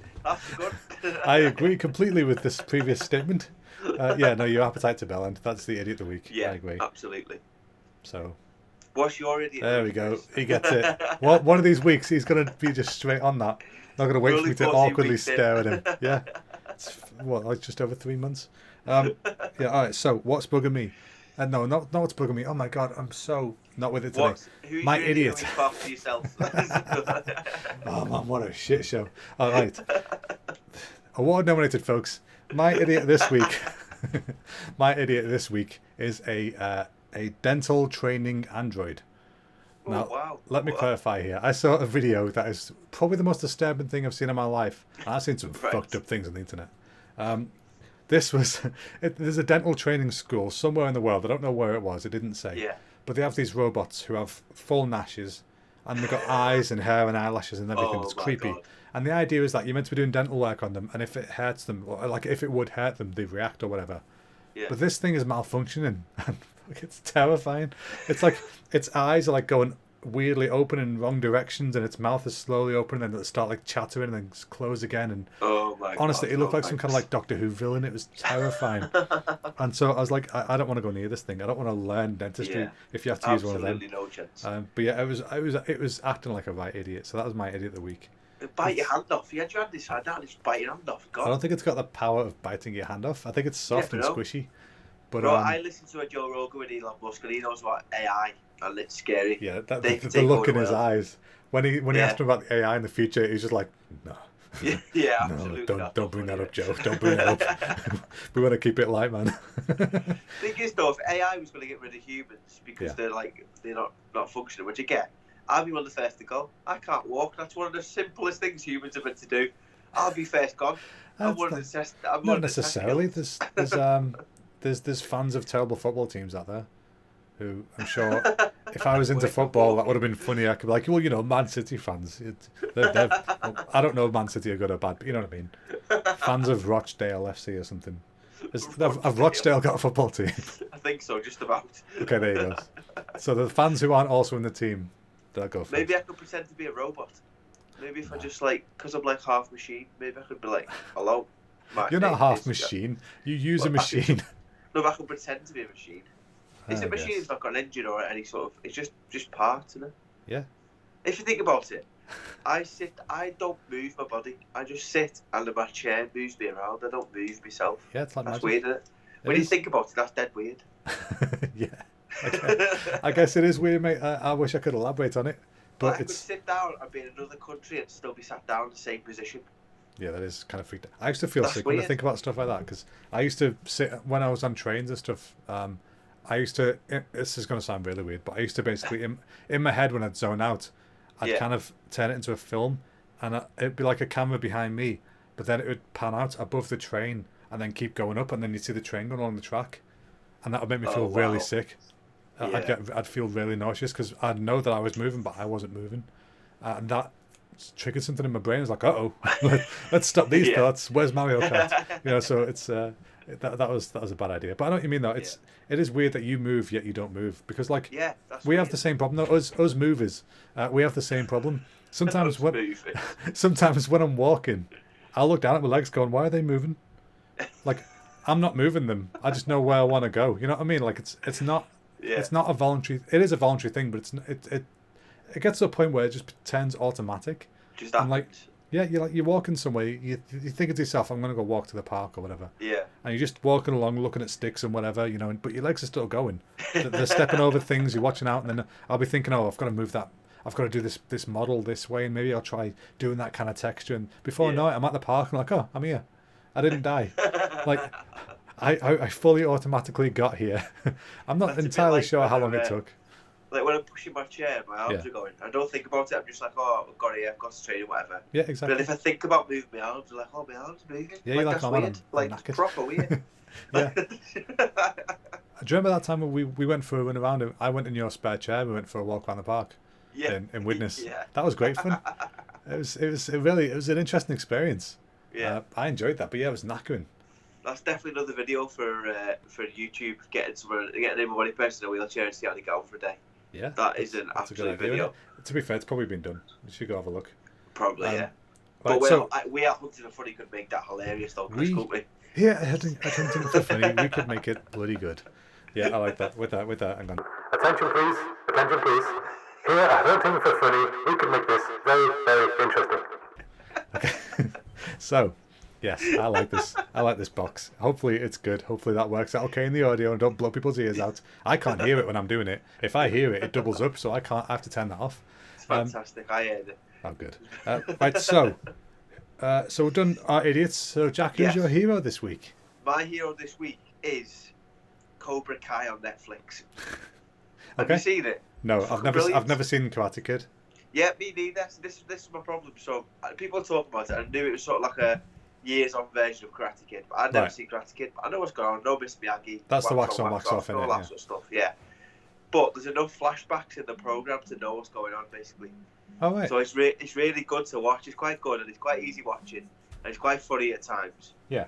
I agree completely with this previous statement. Yeah, no, your appetite to bellend. That's the idiot of the week. Yeah, I agree. absolutely. So. What's your idiot? There we go. He gets it. One of these weeks, he's going to be just straight on that. Not going to wait for me to awkwardly stare at him. Yeah. It's, like just over 3 months? Yeah, all right. So, what's bugging me? No, not what's bugging me. Oh, my God. I'm so not with it today. Who's my idiot. After yourself? Oh, man, what a shit show. All right. Award nominated, folks. My idiot this week. My idiot this week is a dental training android. Now, wow. Let me clarify here. I saw a video that is probably the most disturbing thing I've seen in my life. I've seen some fucked up things on the internet. There's a dental training school somewhere in the world. I don't know where it was. It didn't say. Yeah. But they have these robots who have full gnashes, and they've got eyes and hair and eyelashes and everything. It's creepy. God. And the idea is that you're meant to be doing dental work on them, and if it hurts them, or like if it would hurt them, they react or whatever. Yeah. But this thing is malfunctioning, and it's terrifying. It's like its eyes are like going weirdly open in wrong directions, and its mouth is slowly open, and it'll start like chattering and then close again. And honestly, it looked like some kind of like Doctor Who villain. It was terrifying. And so I was like, I don't want to go near this thing. I don't want to learn dentistry if you have to use one of them. Absolutely no chance. But yeah, it was acting like a right idiot. So that was my idiot of the week. Bite your hand off. You had your hand inside out, just bite your hand off. God. I don't think it's got the power of biting your hand off. I think it's soft and squishy. But I listened to a Joe Rogan with Elon Musk, and he knows about AI, and it's scary. Yeah, the look in his eyes when he asked him about the AI in the future, he's just like, no. Yeah, absolutely. No, don't bring that up, Joe. Don't bring that up. We want to keep it light, man. Thing is, though, if AI was going to get rid of humans because they're not functioning, which again, I'll be one of the first to go. I can't walk. That's one of the simplest things humans are meant to do. I'll be first gone. Not necessarily. There's fans of terrible football teams out there who I'm sure if I was into football that would have been funny. I could be like, well, you know, Man City fans. I don't know if Man City are good or bad, but you know what I mean. Fans of Rochdale FC or something. Have Rochdale got a football team? I think so, just about. Okay, there you go. So the fans who aren't also in the team, they'll go for Maybe I could pretend to be a robot. Maybe if I just because I'm like half machine, maybe I could be like, hello. You're not half machine. You use a machine. No, but I can pretend to be a machine. It's a machine that's not got an engine or any sort of... It's just parts, isn't it? Yeah. If you think about it, I don't move my body. I just sit and my chair moves me around. I don't move myself. Yeah, it's like that's magic. Weird, isn't it? When you think about it, that's dead weird. Yeah. Okay. I guess it is weird, mate. I wish I could elaborate on it. But I could sit down and be in another country and still be sat down in the same position. Yeah, that is kind of freaked out. I used to feel sick when I think about stuff like that, because I used to sit when I was on trains and stuff. This is going to sound really weird, but I used to basically in my head when I'd zone out, I'd kind of turn it into a film, and it'd be like a camera behind me, but then it would pan out above the train and then keep going up, and then you'd see the train going along the track, and that would make me feel really sick. I'd feel really nauseous because I'd know that I was moving, but I wasn't moving, and that triggered something in my brain. It's like, let's stop these thoughts. Where's Mario Kart? So it's that was a bad idea. But I know what you mean though. It is weird that you move yet you don't move, because we have the same problem though. Us movers, we have the same problem. Sometimes when I'm walking, I'll look down at my legs going, why are they moving? Like, I'm not moving them. I just know where I want to go. You know what I mean? Like it's not a voluntary. It is a voluntary thing, but it gets to a point where it just turns automatic. Just happens. You're walking somewhere. You think to yourself, I'm going to go walk to the park or whatever. Yeah. And you're just walking along, looking at sticks and whatever, but your legs are still going. They're stepping over things. You're watching out, and then I'll be thinking, I've got to move that. I've got to do this model this way, and maybe I'll try doing that kind of texture. And before I know it, I'm at the park, and I'm like, I'm here. I didn't die. Like, I fully automatically got here. I'm not entirely sure how long it took. Like when I'm pushing my chair, my arms are going. I don't think about it. I'm just like, I've got it here, I've got to train or whatever. Yeah, exactly. But if I think about moving my arms, I'm like, my arms moving. Yeah, you're like, that's weird. Like, proper weird. Yeah. Do you remember that time when we went for a run around? I went in your spare chair. We went for a walk around the park. Yeah. In Widnes. Yeah. That was great fun. It was an interesting experience. Yeah. I enjoyed that, but yeah, it was knackering. That's definitely another video for YouTube. Getting everybody person in a wheelchair and see how they get out for a day. Yeah, that is an absolute video. To be fair, it's probably been done. You should go have a look. Probably, yeah. But Right, we at Hunting for Funny could make that hilarious, though, Chris, couldn't we? here at Hunting for Funny, we could make it bloody good. Yeah, I like that. With that, hang on. Attention please, attention please. Here at Hunting for Funny, we can make this very, very interesting. Okay. So, yes, I like this. I like this box. Hopefully it's good. Hopefully that works out okay in the audio and don't blow people's ears out. I can't hear it when I'm doing it. If I hear it, it doubles up, so I have to turn that off. It's fantastic. I heard it. Oh, good. Right, so we've done our idiots. So, Jack, who's your hero this week? My hero this week is Cobra Kai on Netflix. Okay. Have you seen it? No, I've never seen Karate Kid. Yeah, me neither. This is my problem. So people talk about it. I knew it was sort of like a years-on version of Karate Kid, but I'd never seen Karate Kid. But I know what's going on. No Mr. Miyagi. That's the wax on, wax off, and all that sort of stuff. Yeah. But there's enough flashbacks in the program to know what's going on, basically. Oh, right. So it's really good to watch. It's quite good and it's quite easy watching, and it's quite funny at times. Yeah.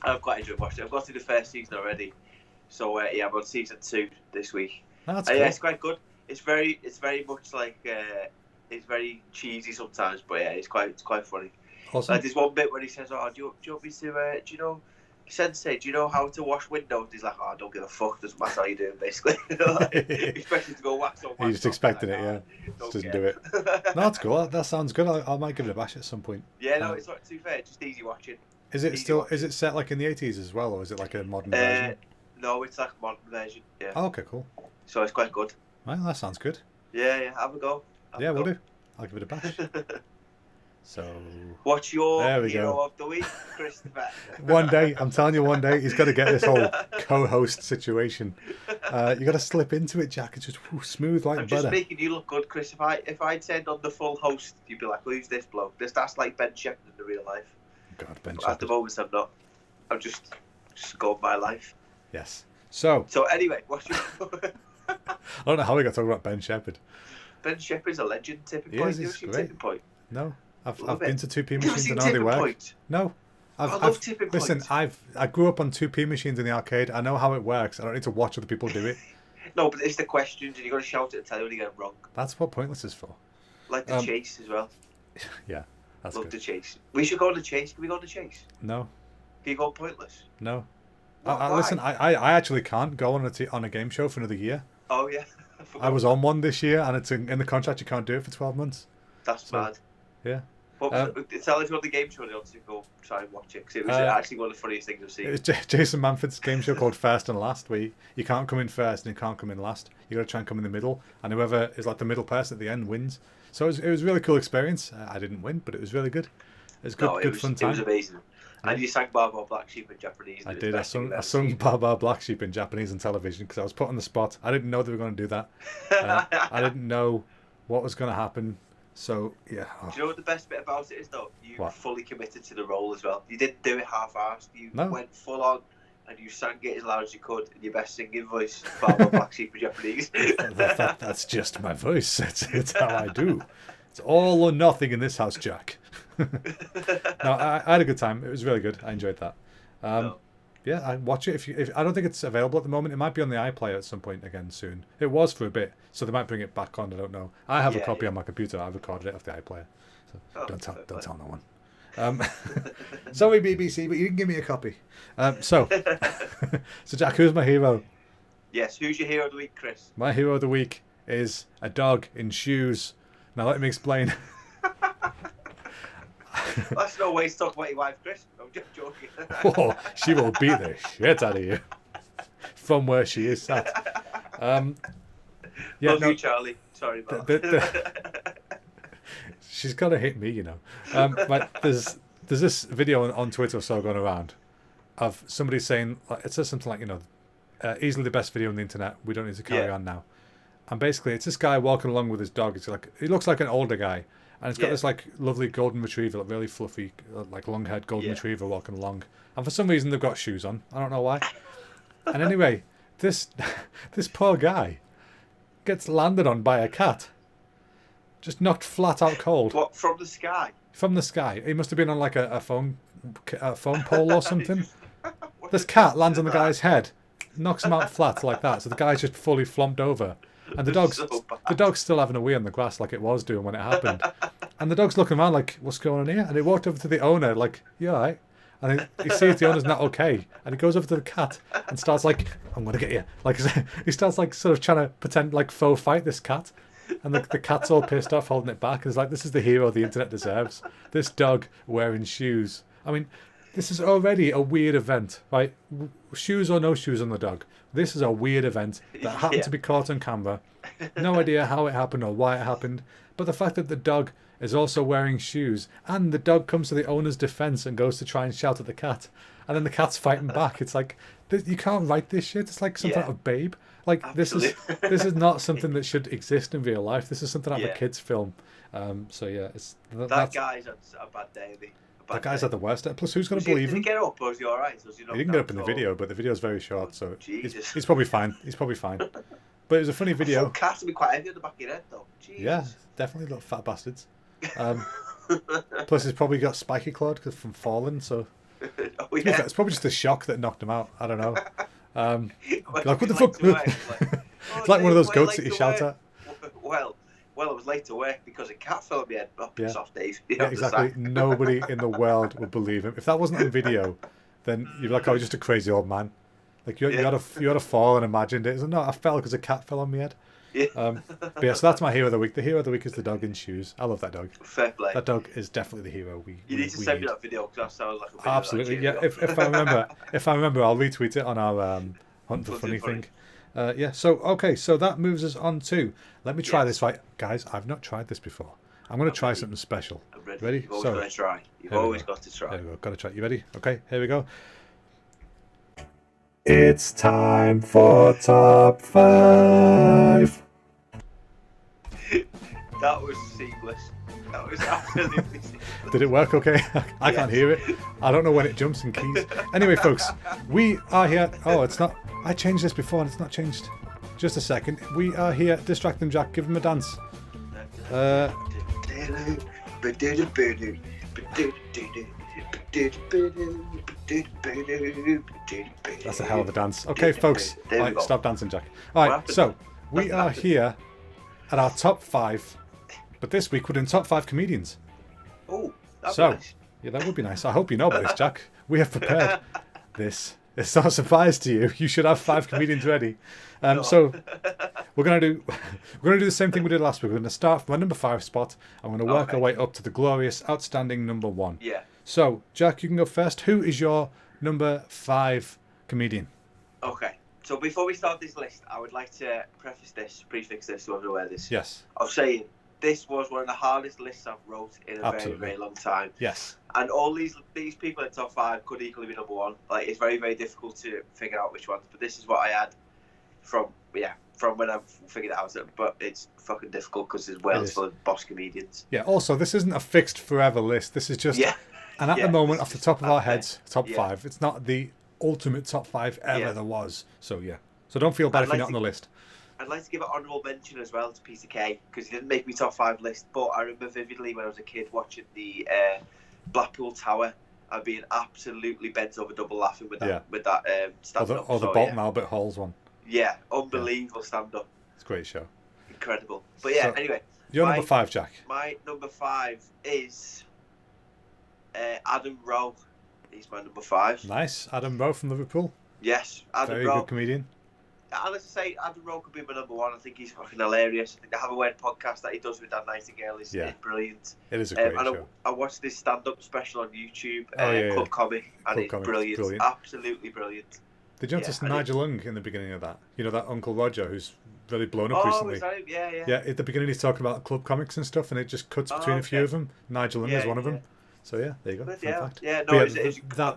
I've quite enjoyed watching it. I've got through the first season already, so I'm on season 2 this week. That's cool. Yeah, it's quite good. It's very much like it's very cheesy sometimes, but yeah, it's quite funny. Awesome. Like there's one bit where he says, "Oh, do you want me to? Do you know, Sensei? Do you know how to wash windows?" He's like, "Oh, I don't give a fuck. Doesn't matter how you do it, basically." Especially to go wax on. You just expected it, yeah. Just doesn't do it. No, that's cool. That sounds good. I might give it a bash at some point. Yeah, no, it's not too fair. Just easy watching. Is it set like in the 80s as well, or is it like a modern version? No, it's like a modern version. Yeah. Oh, okay, cool. So it's quite good. Well, that sounds good. Yeah, have a go. We'll do. I'll give it a bash. So. What's your hero of the week, Christopher? One day, I'm telling you, one day he's got to get this whole co-host situation. You got to slip into it, Jack. It's just smooth like butter. I'm just making you look good, Chris. If I turned on the full host, you'd be like, "Who's this bloke?" That's like Ben Shepherd in the real life. God, Ben But Shepherd. at the moment, I'm not. I'm just going my life. Yes. So anyway, what's your? I don't know how we got talking about Ben Shepherd. Ben Shepherd's a legend. Tipping Point. He's Tipping great. Point. No, I've been to 2P You've machines and how they Tipping work. Point. No, I love Tipping Point. Listen, I grew up on 2P machines in the arcade. I know how it works. I don't need to watch other people do it. No, but it's the questions, and you got to shout it and tell you when you get it wrong. That's what Pointless is for. Like the chase as well. Yeah, that's love good. the chase. We should go on the chase. Can we go on the chase? No. Can you go on Pointless? No. Why? Listen, I actually can't go on a game show for another year. Oh yeah. I was on one this year, and it's in the contract. You can't do it for 12 months. That's mad. Yeah. Tell us what the game show they want to go try and watch it, because it was actually one of the funniest things I've seen. It was Jason Manford's game show called First and Last, where you can't come in first and you can't come in last. You got to try and come in the middle, and whoever is like the middle person at the end wins. So it was a really cool experience. I didn't win, but it was really good. It was good, fun time. It was amazing. And you sang Baba Black Sheep in Japanese. I did. I sung Baba Black Sheep in Japanese on television because I was put on the spot. I didn't know they were going to do that. I didn't know what was going to happen. So, yeah. Do you know what the best bit about it is, though? You fully committed to the role as well. You didn't do it half-assed. You went full on, and you sang it as loud as you could in your best singing voice, Baba Black Sheep in Japanese. That's just my voice. It's how I do. It's all or nothing in this house, Jack. No, I had a good time. It was really good. I enjoyed that. Yeah, I watch it. If I don't think it's available at the moment. It might be on the iPlayer at some point again soon. It was for a bit, so they might bring it back on. I don't know. I have a copy on my computer. I recorded it off the iPlayer. So don't tell no one. Sorry, BBC, but you can give me a copy. So Jack, who's my hero? Yes, who's your hero of the week, Chris? My hero of the week is a dog in shoes. Now let me explain. That's no way to talk about your wife, Chris. I'm just joking. Oh, she will beat the shit out of you from where she is sat. Love you, Charlie. Sorry about that. She's got to hit me, you know. But there's this video on Twitter or so going around of somebody saying, it says something like, easily the best video on the internet. We don't need to carry on now. And basically, it's this guy walking along with his dog. He looks like an older guy. And it's got this like lovely golden retriever, like really fluffy, like long-haired golden retriever walking along. And for some reason they've got shoes on. I don't know why. And anyway, this poor guy gets landed on by a cat, just knocked flat out cold. What, from the sky? From the sky. He must have been on like a phone pole or something. This cat lands on the guy's head, knocks him out flat like that. So the guy's just fully flomped over. And the dog's still having a wee on the grass like it was doing when it happened. And the dog's looking around like, what's going on here? And he walked over to the owner like, you all right? And he sees the owner's not okay. And he goes over to the cat and starts like, I'm going to get you. Like, he starts like sort of trying to pretend like faux fight this cat. And the cat's all pissed off, holding it back. And it's like, this is the hero the internet deserves. This dog wearing shoes. I mean, this is already a weird event, right? Shoes or no shoes on the dog. This is a weird event that happened to be caught on camera. No idea how it happened or why it happened. But the fact that the dog is also wearing shoes, and the dog comes to the owner's defense and goes to try and shout at the cat, and then the cat's fighting back. It's like, you can't write this shit. It's like something out of Babe. Like, Absolutely. this is not something that should exist in real life. This is something out of a kid's film. So yeah, that guy's had a bad day. That guy's had the worst. Plus, who's going to believe him? Did he get up, or was he all right? He didn't get up in the video, but the video's very short, so Jesus. he's probably fine. He's probably fine. But it was a funny video. Cats would be quite heavy on the back of your head, though. Jesus. Yeah, definitely little fat bastards. Plus, he's probably got spiky clawed from falling, so... Oh, yeah. It's probably just the shock that knocked him out. I don't know. Like, what the fuck? It's like one of those goats that you shout at. Well, I was late to work because a cat fell on my head. Oh, Yeah. soft days. Yeah, exactly. Nobody in the world would believe him. If that wasn't on video, then you'd be like, oh, he's just a crazy old man. Like, you had a fall and imagined it. No, I fell because a cat fell on my head. Yeah. But yeah, so that's my hero of the week. The hero of the week is the dog in shoes. I love that dog. Fair play. That dog is definitely the hero. You need to send me that video because that sounds like a video. Absolutely, yeah. If I remember, I'll retweet it on our Hunt for Funny thing. Yeah. So okay, so that moves us on to. Let me try this, right, guys. I've not tried this before. I'm going to try something special. I'm ready. Ready? You've always got to try. You've always got to try. There we go. Got to try. You ready? Okay. Here we go. It's time for top 5. That was seamless. That was absolutely seamless. Did it work okay? I can't hear it. I don't know when it jumps in keys. Anyway, folks, we are here. Oh, it's not. I changed this before and it's not changed. Just a second. We are here. Distract them, Jack. Give him a dance. That's a hell of a dance. Okay, folks. Right, stop dancing, Jack. All right, so we are here at our top 5. But this week we're doing top 5 comedians. Oh, that'd So, be nice. yeah, that would be nice. I hope you know about this, Jack. We have prepared this. It's not a surprise to you. You should have 5 comedians ready. So we're gonna do the same thing we did last week. We're gonna start from our number 5 spot. I'm gonna work our way up to the glorious, outstanding number 1. Yeah. So, Jack, you can go first. Who is your number 5 comedian? Okay. So before we start this list, I would like to prefix this, whoever's aware of this. Yes. Of saying this was one of the hardest lists I've wrote in a very, very long time. Yes. And all these people in top 5 could equally be number 1. Like, it's very, very difficult to figure out which ones. But this is what I had from when I figured it out. But it's fucking difficult because there's Wales full of boss comedians. Yeah. Also, this isn't a fixed forever list. This is just, and at the moment, off the top of our heads, top 5. It's not the ultimate top 5 ever there was. So yeah. So don't feel bad if you're not on the list. I'd like to give an honourable mention as well to Peter Kay because he didn't make me top 5 list, but I remember vividly when I was a kid watching the Blackpool Tower and being absolutely bent over double laughing with that stand up. Or the Bolton Albert Halls one. Yeah, unbelievable stand up. It's a great show. Incredible. But yeah, anyway. Your number 5, Jack. My number 5 is Adam Rowe. He's my number 5. Nice. Adam Rowe from Liverpool. Yes, Adam Very Rowe. good comedian. And as I say, Adam Rowe could be my number 1. I think he's fucking hilarious. I think the Have a Word podcast that he does with Dan Nightingale is brilliant. It is a great show. I watched this stand-up special on YouTube, Club Comic, and it's brilliant. Absolutely brilliant. Did you notice Nigel Young in the beginning of that? You know, that Uncle Roger who's really blown up recently? Is that him? Yeah. Yeah, at the beginning he's talking about club comics and stuff, and it just cuts between a few of them. Nigel Young is one of them. So yeah, there you go. It's a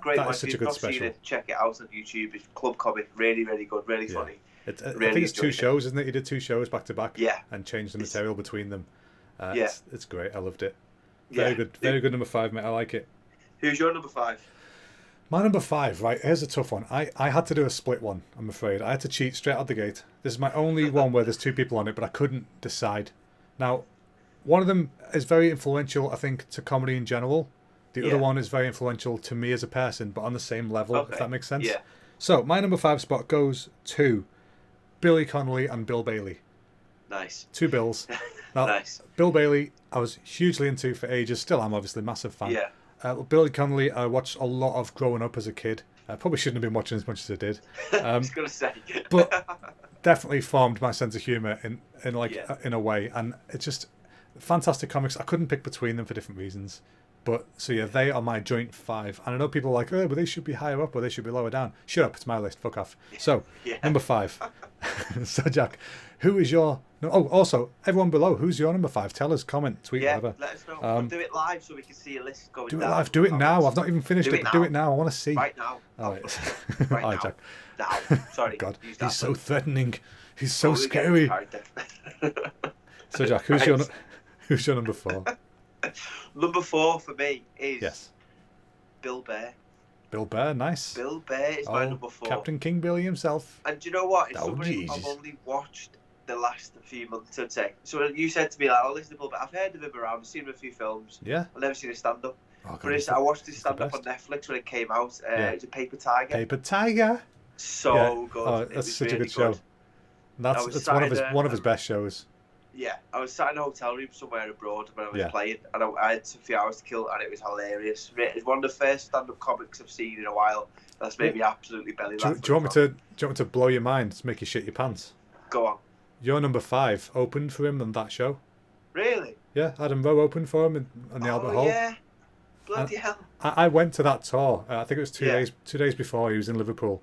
great one. That is such a good special. Check it out on YouTube. It's Club Comic, really, really good, really funny. I think it's 2 shows, isn't it? He did 2 shows back to back. Yeah. And changed the material between them. It's great. I loved it. Very good number 5, mate. I like it. Who's your number 5? My number 5, right, here's a tough one. I had to do a split one, I'm afraid. I had to cheat straight out the gate. This is my only one where there's 2 people on it, but I couldn't decide. Now, one of them is very influential, I think, to comedy in general. The other one is very influential to me as a person, but on the same level, if that makes sense. Yeah. So, my number 5 spot goes to Billy Connolly and Bill Bailey. Nice. 2 Bills. Now, Nice. Bill Bailey, I was hugely into for ages. Still am, obviously, massive fan. Yeah. Billy Connolly, I watched a lot of growing up as a kid. I probably shouldn't have been watching as much as I did. I was gonna say. But definitely formed my sense of humour in a way, and it's just fantastic comics. I couldn't pick between them for different reasons. But so yeah, they are my joint 5. And I know people are like, oh, but they should be higher up or they should be lower down. Shut up, it's my list. Fuck off. So number 5. So Jack, who is your? No, oh, also everyone below, who's your number 5? Tell us, comment, tweet, whatever. Let us know. We'll do it live so we can see your list going. Do it down. live. Do it now. I've not even finished it. Do it now. I want to see. Right now. All right. Right All now. right, Jack. Now. Sorry. God, he's so threatening. He's so scary. So Jack, who's your number 4? Number 4 for me is Bill Bear. Bill Bear, nice. Bill Bear is my number 4. Captain King Billy himself. And do you know what? It's somebody I've only watched the last few months, I'd say. So you said to me, like, oh, listen to Bill Bear. I've heard of him around, I've seen him in a few films. Yeah. I've never seen his stand-up. Oh, but I watched his stand-up on Netflix when it came out. It's a Paper Tiger. Paper Tiger. So good. Oh, that's such a good show. It's one of his best shows. Yeah, I was sat in a hotel room somewhere abroad when I was playing, and I had a few hours to kill, and it was hilarious. It's one of the first stand-up comics I've seen in a while. That's made me absolutely belly laugh. Do you want me to blow your mind, to make you shit your pants? Go on. Your number 5 opened for him on that show. Really? Yeah, Adam Rowe opened for him on the Albert Hall. Yeah. Bloody hell. I went to that tour. I think it was 2 days before he was in Liverpool.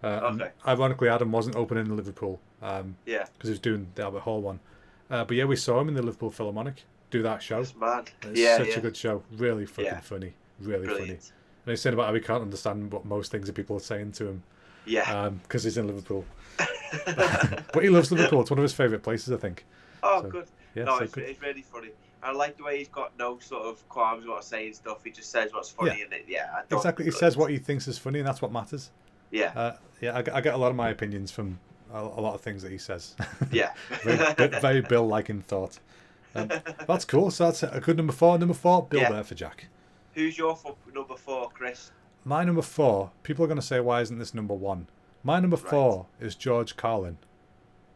Okay. Ironically, Adam wasn't opening in Liverpool. Because he was doing the Albert Hall one. But yeah, we saw him in the Liverpool Philharmonic do that show. It's mad. It's such a good show. Really fucking funny. Really Brilliant. funny. And he's saying about how he can't understand what most things that people are saying to him. Yeah. Because he's in Liverpool. But he loves Liverpool. It's one of his favourite places, I think. Oh, so, good. Yeah, no, it's really funny. I like the way he's got no sort of qualms about saying stuff. He just says what's funny in it. Yeah, exactly. He says what he thinks is funny, and that's what matters. Yeah. I get a lot of my opinions from a lot of things that he says. Yeah. very Bill-like in thought. That's cool. So that's a good number 4. Number 4, Bill Bear for Jack. Who's your number 4, Chris? My number 4, people are going to say, why isn't this number 1? My number 4 is George Carlin.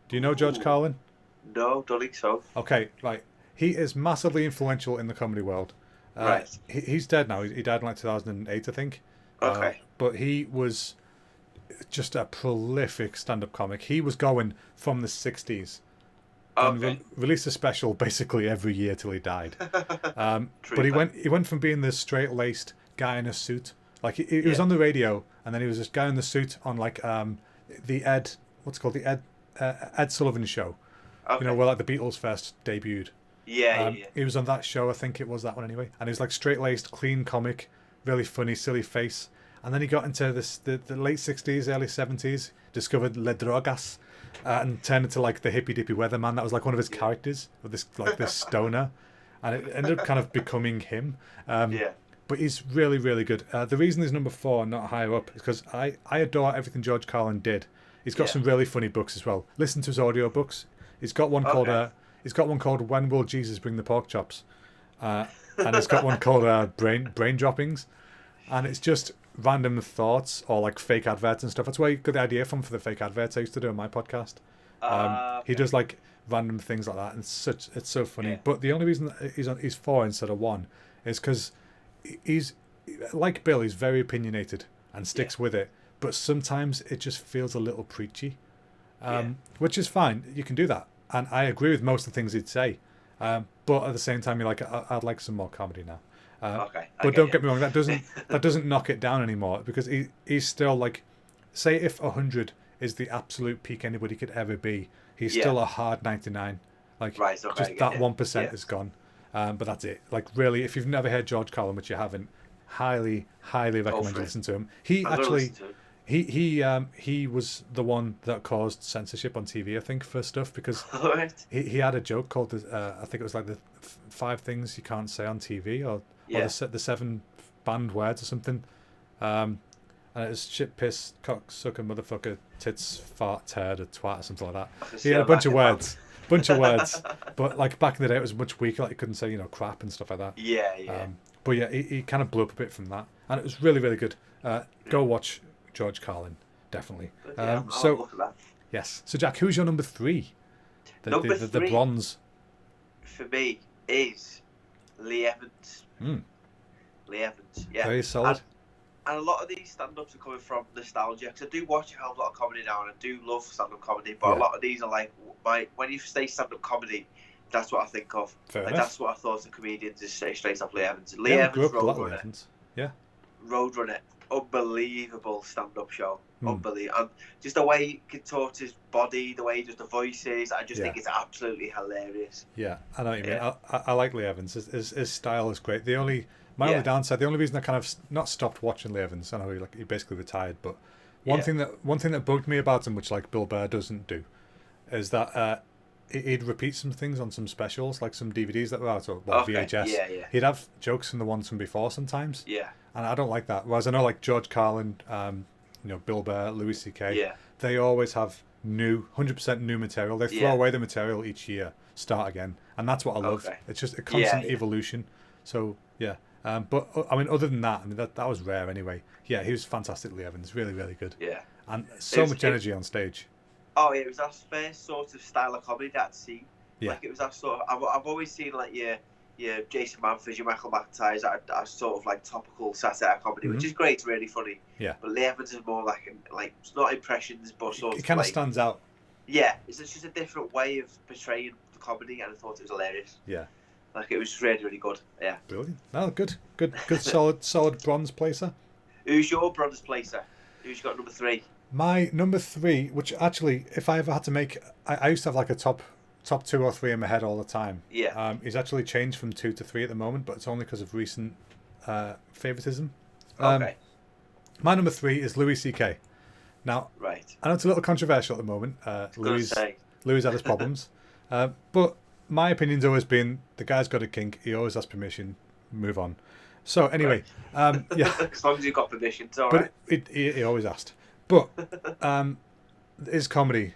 Do you know George Carlin? No, don't think so. Okay, right. He is massively influential in the comedy world. Right. He's dead now. He died in like 2008, I think. Okay. But he was just a prolific stand-up comic. He was going from the 60s. Okay. And released a special basically every year till he died. But he went from being this straight-laced guy in a suit. Like he was on the radio, and then he was this guy in the suit on like the Ed Sullivan show. Okay. You know, where like the Beatles first debuted. Yeah. He was on that show, I think it was that one anyway. And he was like straight-laced, clean comic, really funny, silly face. And then he got into the late 60s, early 70s, discovered Le Drogas, and turned into like the hippy-dippy weatherman. That was like one of his characters, of this stoner. And it ended up kind of becoming him. But he's really, really good. The reason he's number 4 and not higher up is because I adore everything George Carlin did. He's got some really funny books as well. Listen to his audio books. He's got one called When Will Jesus Bring the Pork Chops? And he's got one called Brain Droppings. And it's just random thoughts or like fake adverts and stuff. That's where he got the idea from for the fake adverts I used to do on my podcast. He does like random things like that, and it's so funny. But the only reason that he's 4 instead of 1 is because he's like Bill. He's very opinionated and sticks with it. But sometimes it just feels a little preachy, which is fine. You can do that, and I agree with most of the things he'd say. But at the same time, you're like, I'd like some more comedy now. But don't get me wrong, that doesn't knock it down anymore, because he's still like, say if 100 is the absolute peak anybody could ever be, he's still a hard 99. Like just that 1% is gone. But that's it. Like really, if you've never heard George Carlin, which you haven't, highly recommend you listen to him. He was the one that caused censorship on TV, I think, for stuff, because he had a joke called I think it was like the 5 things you can't say on TV, or the 7 banned words or something. And it was shit, piss, cock, sucker, motherfucker, tits, fart, turd, or twat, or something like that. He had a bunch of words. But like back in the day, it was much weaker. Like you couldn't say, crap and stuff like that. But yeah, he kind of blew up a bit from that, and it was really, really good. Go watch George Carlin, definitely. I'll look at that. Yes. So Jack, who's your number 3? Number the three bronze for me is Lee Evans. Mm. Lee Evans, yeah. Very solid. And a lot of these stand-ups are coming from nostalgia, because I do watch a hell of a lot of comedy now, and I do love stand-up comedy, but a lot of these are like, when you say stand-up comedy, that's what I think of. Fair like enough. That's what I thought of comedians, is straight off Lee Evans. Lee Evans, Roadrunner. Yeah. Roadrunner, unbelievable stand-up show. Unbelievable. And just the way he contorts his body, the way he does the voices, I just think it's absolutely hilarious. Yeah, I know what you mean. I like Lee Evans. His style is great. My only downside, the only reason I kind of not stopped watching Lee Evans, I know he basically retired, but one thing that bugged me about him, which like Bill Burr doesn't do, is that he'd repeat some things on some specials, like some DVDs that were out, or VHS. Yeah. He'd have jokes from the ones from before sometimes. Yeah. And I don't like that. Whereas I know like George Carlin, Bill Burr, Louis C.K., they always have 100% new material. They throw away the material each year, start again, and that's what I love. It's just a constant evolution. So yeah. But I mean, other than that, that was rare anyway. Yeah, he was fantastic, Lee Evans, really, really good. Yeah, and much energy on stage. Oh, yeah, it was that first sort of style of comedy that I'd seen. Yeah, like it was that sort of. I've always seen like your Jason Manford, your Michael McIntyre's, are sort of like topical satire comedy, which is great, it's really funny. Yeah, but Lee Evans is more like it's not impressions, but sort of. It kind of stands out. Yeah, it's just a different way of portraying the comedy, and I thought it was hilarious. Yeah. Like, it was really, really good. Yeah. Brilliant. No, good, solid bronze placer. Who's your bronze placer? Who's got number 3? My number 3, which actually, if I ever had to make, I used to have like a top 2 or 3 in my head all the time. Yeah. He's actually changed from 2 to 3 at the moment, but it's only because of recent favoritism. Okay. My number 3 is Louis C.K. Now, right. I know it's a little controversial at the moment. Louis had his problems, but my opinion's always been the guy's got a kink. He always has permission. Move on. So anyway, yeah. As long as you got permission, it's all but right. He always asked. But his comedy,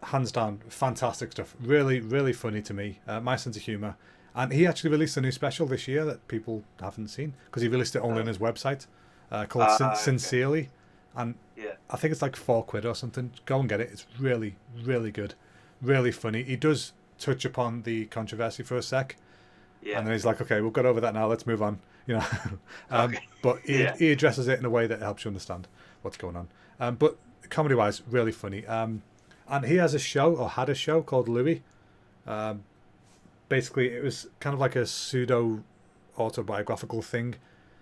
hands down, fantastic stuff. Really, really funny to me. My sense of humour. And he actually released a new special this year that people haven't seen, because he released it only on his website, called Sincerely. And I think it's like £4 or something. Go and get it. It's really, really good. Really funny. He does touch upon the controversy for a sec, and then he's like, okay, we've got over that now, let's move on, but he addresses it in a way that helps you understand what's going on, but comedy wise, really funny, and he has a show, or had a show, called Louis. Basically it was kind of like a pseudo autobiographical thing,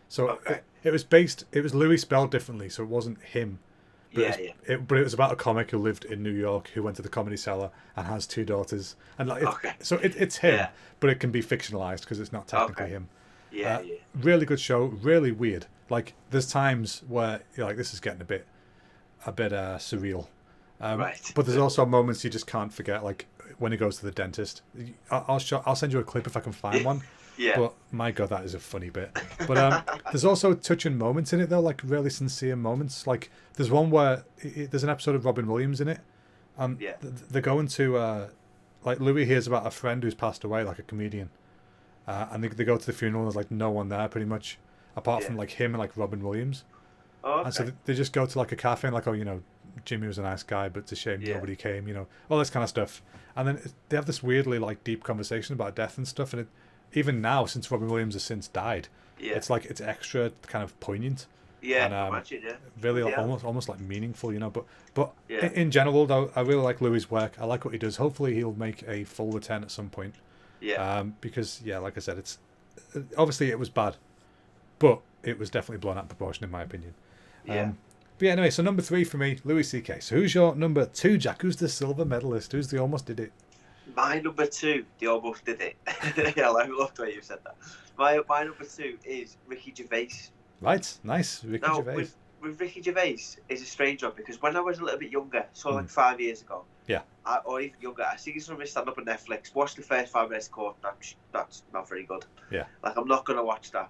so it was Louis spelled differently, so it wasn't him. But it was about a comic who lived in New York, who went to the Comedy Cellar and has 2 daughters, and so it's him, but it can be fictionalized because it's not technically him. Really good show, really weird. Like, there's times where you're like, this is getting a bit surreal, but there's also moments you just can't forget, like when he goes to the dentist. I'll send you a clip if I can find one. Yeah. But my God, that is a funny bit. But there's also touching moments in it, though, like really sincere moments. Like, there's one where there's an episode of Robin Williams in it, and they're going to like, Louis hears about a friend who's passed away, like a comedian, and they go to the funeral, and there's like no one there pretty much, apart from like him and like Robin Williams. Oh, okay. And so they just go to like a cafe and like, oh, Jimmy was a nice guy, but it's a shame nobody came, all this kind of stuff. And then they have this weirdly like deep conversation about death and stuff, and even now, since Robin Williams has since died, it's like, it's extra kind of poignant. Yeah, and, imagine, really almost like meaningful, But in general, though, I really like Louis' work. I like what he does. Hopefully, he'll make a full return at some point. Yeah. Because like I said, it's obviously it was bad, but it was definitely blown out of proportion, in my opinion. Yeah. But yeah, anyway, so number 3 for me, Louis C.K. So who's your number 2, Jack? Who's the silver medalist? Who's the almost did it? My number 2, the almost did it. Yeah, I loved the way you said that. My number 2 is Ricky Gervais. Right, nice. Ricky Gervais. With Ricky Gervais is a strange one, because when I was a little bit younger, so like 5 years ago, or even younger, I seen some of his stand-up on Netflix, watched the first 5 minutes court, that's not very good. Yeah. Like, I'm not going to watch that.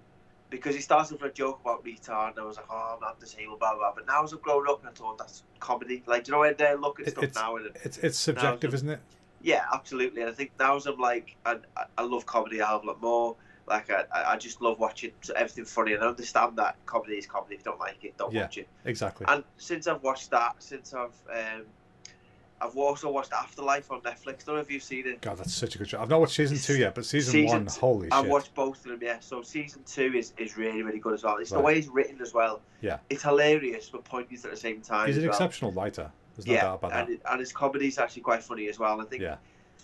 Because he started with a joke about retard, and I was like, oh, I'm not disabled, blah, blah. But now as I've grown up, and I thought, that's comedy. Like, do you know when they look at stuff now? And it's subjective, isn't it? Yeah, absolutely. And I think now as I'm like, I love comedy a hell of a lot more. Like, I just love watching everything funny, and I understand that comedy is comedy. If you don't like it, don't watch it. Exactly. And since I've watched that, since I've I've also watched Afterlife on Netflix. Don't know if you've seen it. God, that's such a good show. I've not watched season 2 yet, but season 1, holy shit. I've watched both of them, yeah. So season 2 is really, really good as well. It's Right. the way it's written as well. Yeah. It's hilarious, but poignant at the same time. He's an as well. exceptional writer. There's no doubt about that. And his comedy is actually quite funny as well. I think, as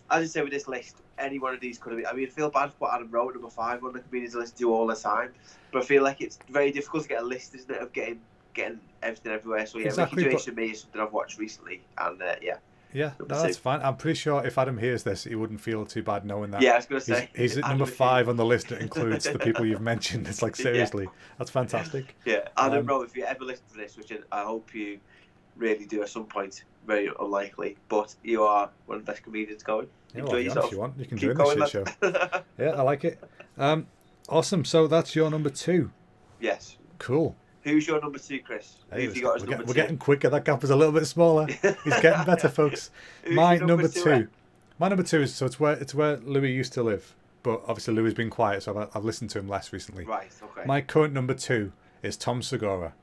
I say with this list, any one of these could have been. I mean, I feel bad for Adam Rowe, number 5, on the comedians to listen to all the time. But I feel like it's very difficult to get a list, isn't it, of getting everything everywhere. So, yeah, Exactly, Ricky Gervais for me is something I've watched recently. And, Yeah, no, that's fine. I'm pretty sure if Adam hears this, he wouldn't feel too bad knowing that. Yeah, I was going to say. He's at number 5 on the list that includes the people you've mentioned. It's like, seriously, that's fantastic. Yeah, Adam Rowe, if you ever listen to this, which I hope you really do at some point, very unlikely, but you are one of the best comedians going. Enjoy yourself. If you want, you can join the shit show. Yeah, I like it. Awesome. So that's your number 2. Yes. Cool. Who's your number 2, Chris? Hey, Who have you got as number 2? We're getting quicker. That gap was a little bit smaller. He's getting better, folks. My number 2. My number 2 is it's where Louis used to live, but obviously Louis has been quiet, so I've listened to him less recently. Right. Okay. My current number 2 is Tom Segura.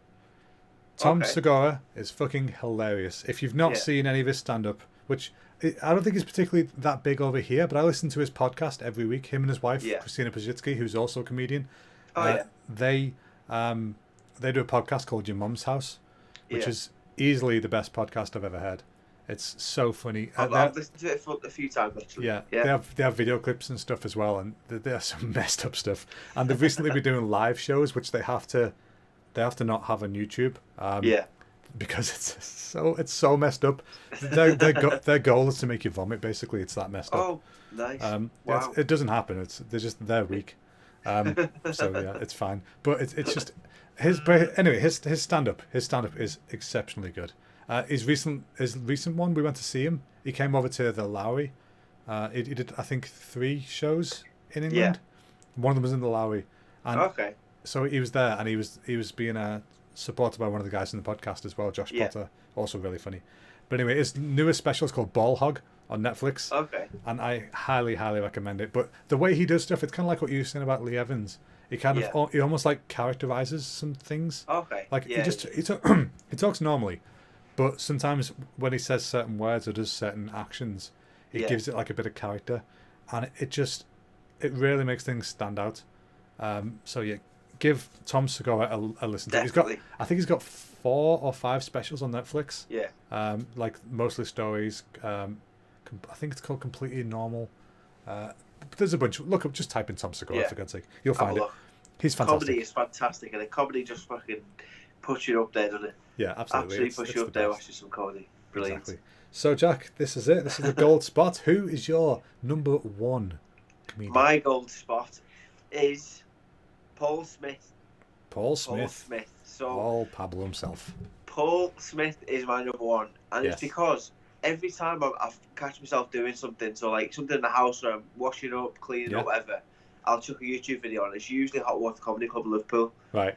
Tom Segura is fucking hilarious. If you've not seen any of his stand-up, which I don't think is particularly that big over here, but I listen to his podcast every week. Him and his wife, Christina Pazitsky, who's also a comedian. They do a podcast called Your Mum's House, which is easily the best podcast I've ever heard. It's so funny. I've listened to it a few times actually. Yeah. They have video clips and stuff as well, and there's some messed up stuff. And they've recently been doing live shows, which they have to not have on YouTube. Because it's so messed up. Their goal is to make you vomit. Basically, it's that messed up. Oh, nice. Wow. It doesn't happen. They're weak. So yeah, it's fine. But it's just his stand up is exceptionally good. His recent one, we went to see him. He came over to the Lowry. He did, I think, 3 shows in England. One of them was in the Lowry. And so he was there, and he was being supported by one of the guys in the podcast as well, Josh Potter, also really funny. But anyway, his newest special is called Ball Hog on Netflix. And I highly, highly recommend it. But the way he does stuff, it's kind of like what you were saying about Lee Evans. He he almost like characterizes some things. Like he talks normally, but sometimes when he says certain words or does certain actions, he gives it like a bit of character, and it really makes things stand out. So yeah, give Tom Segura a listen to. I think he's got 4 or 5 specials on Netflix. Like mostly stories. I think it's called Completely Normal. But there's a bunch. Look up, just type in Tom Segura for God's sake. You'll find it. He's fantastic. Comedy is fantastic, and the comedy just fucking puts you up there, doesn't it? Yeah, absolutely. Absolutely puts you up there watching some comedy. Brilliant. Exactly. So Jack, this is it. This is the gold spot. Who is your number 1 comedian? My gold spot is Paul Smith. Paul Smith. So Pablo himself. Paul Smith is my number 1, and it's because every time I catch myself doing something, so like something in the house, or I'm washing up, cleaning up, whatever, I'll chuck a YouTube video on. It's usually Hot Water Comedy Club in Liverpool. Right.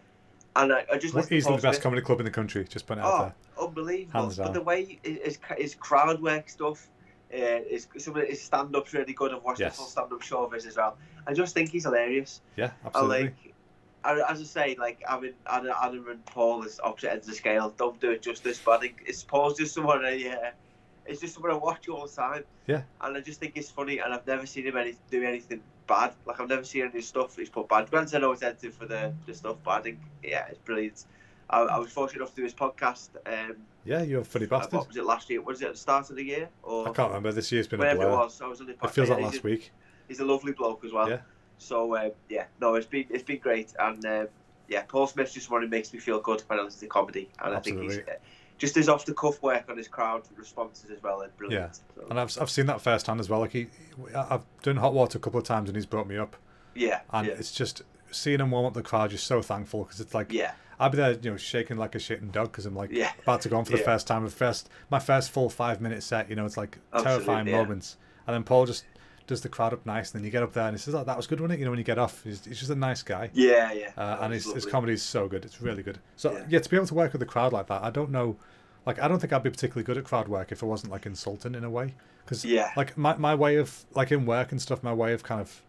And I just listen to easily Paul the best Smith. comedy club in the country. Just put it out there. Unbelievable. Hands down. But the way his crowd work stuff, some of his stand-up's really good. I've watched the full stand-up show of his as well. I just think he's hilarious. Yeah, absolutely. And as I say, like having Adam and Paul as opposite ends of the scale don't do it justice. But I think Paul's just someone it's just someone I watch all the time. Yeah. And I just think it's funny, and I've never seen him do anything bad. Like I've never seen any of his stuff he's put bad. Granted, I know it's edited for the stuff, but I think it's brilliant. I was fortunate enough to do his podcast. You're a funny bastard. What was it last year? Was it at the start of the year? Or I can't remember. This year's been a blur. Whenever it was, I was on the podcast. It feels like last week. He's a lovely bloke as well. Yeah. So it's been great, and Paul Smith's just one who makes me feel good when I listen to comedy, and Absolutely. I think he's just his off the cuff work on his crowd responses as well. Are brilliant. Yeah, so. And I've seen that firsthand as well. Like I've done Hot Water a couple of times, and he's brought me up. Yeah. And it's just seeing him warm up the crowd. You're so thankful because it's like I'll be there, shaking like a shitting dog because I'm like about to go on for the first time. My first full 5-minute set. It's like terrifying moments, and then Paul just does the crowd up nice, and then you get up there and he says, "Oh, that was good, wasn't it?" When you get off, he's just a nice guy. And his comedy is so good; it's really good. So to be able to work with the crowd like that, I don't know, like I don't think I'd be particularly good at crowd work if it wasn't like insulting in a way, because like my way of like in work and stuff, my way of kind of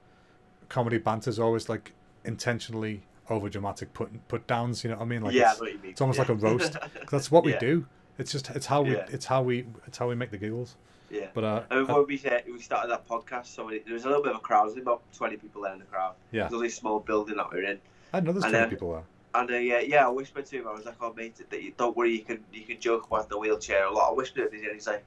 comedy banter is always like intentionally over dramatic put downs. You know what I mean? Like I know what you mean. It's almost like a roast. 'Cause that's what we do. It's how we make the giggles. Yeah. But and when we started that podcast, so there was a little bit of a crowd. There was about 20 people there in the crowd. Yeah. It was only a small building that we were in. I know there's 20 people there. And I whispered to him. I was like, "Oh mate, don't worry, you can joke about the wheelchair a lot." I whispered at his ear, and he's like,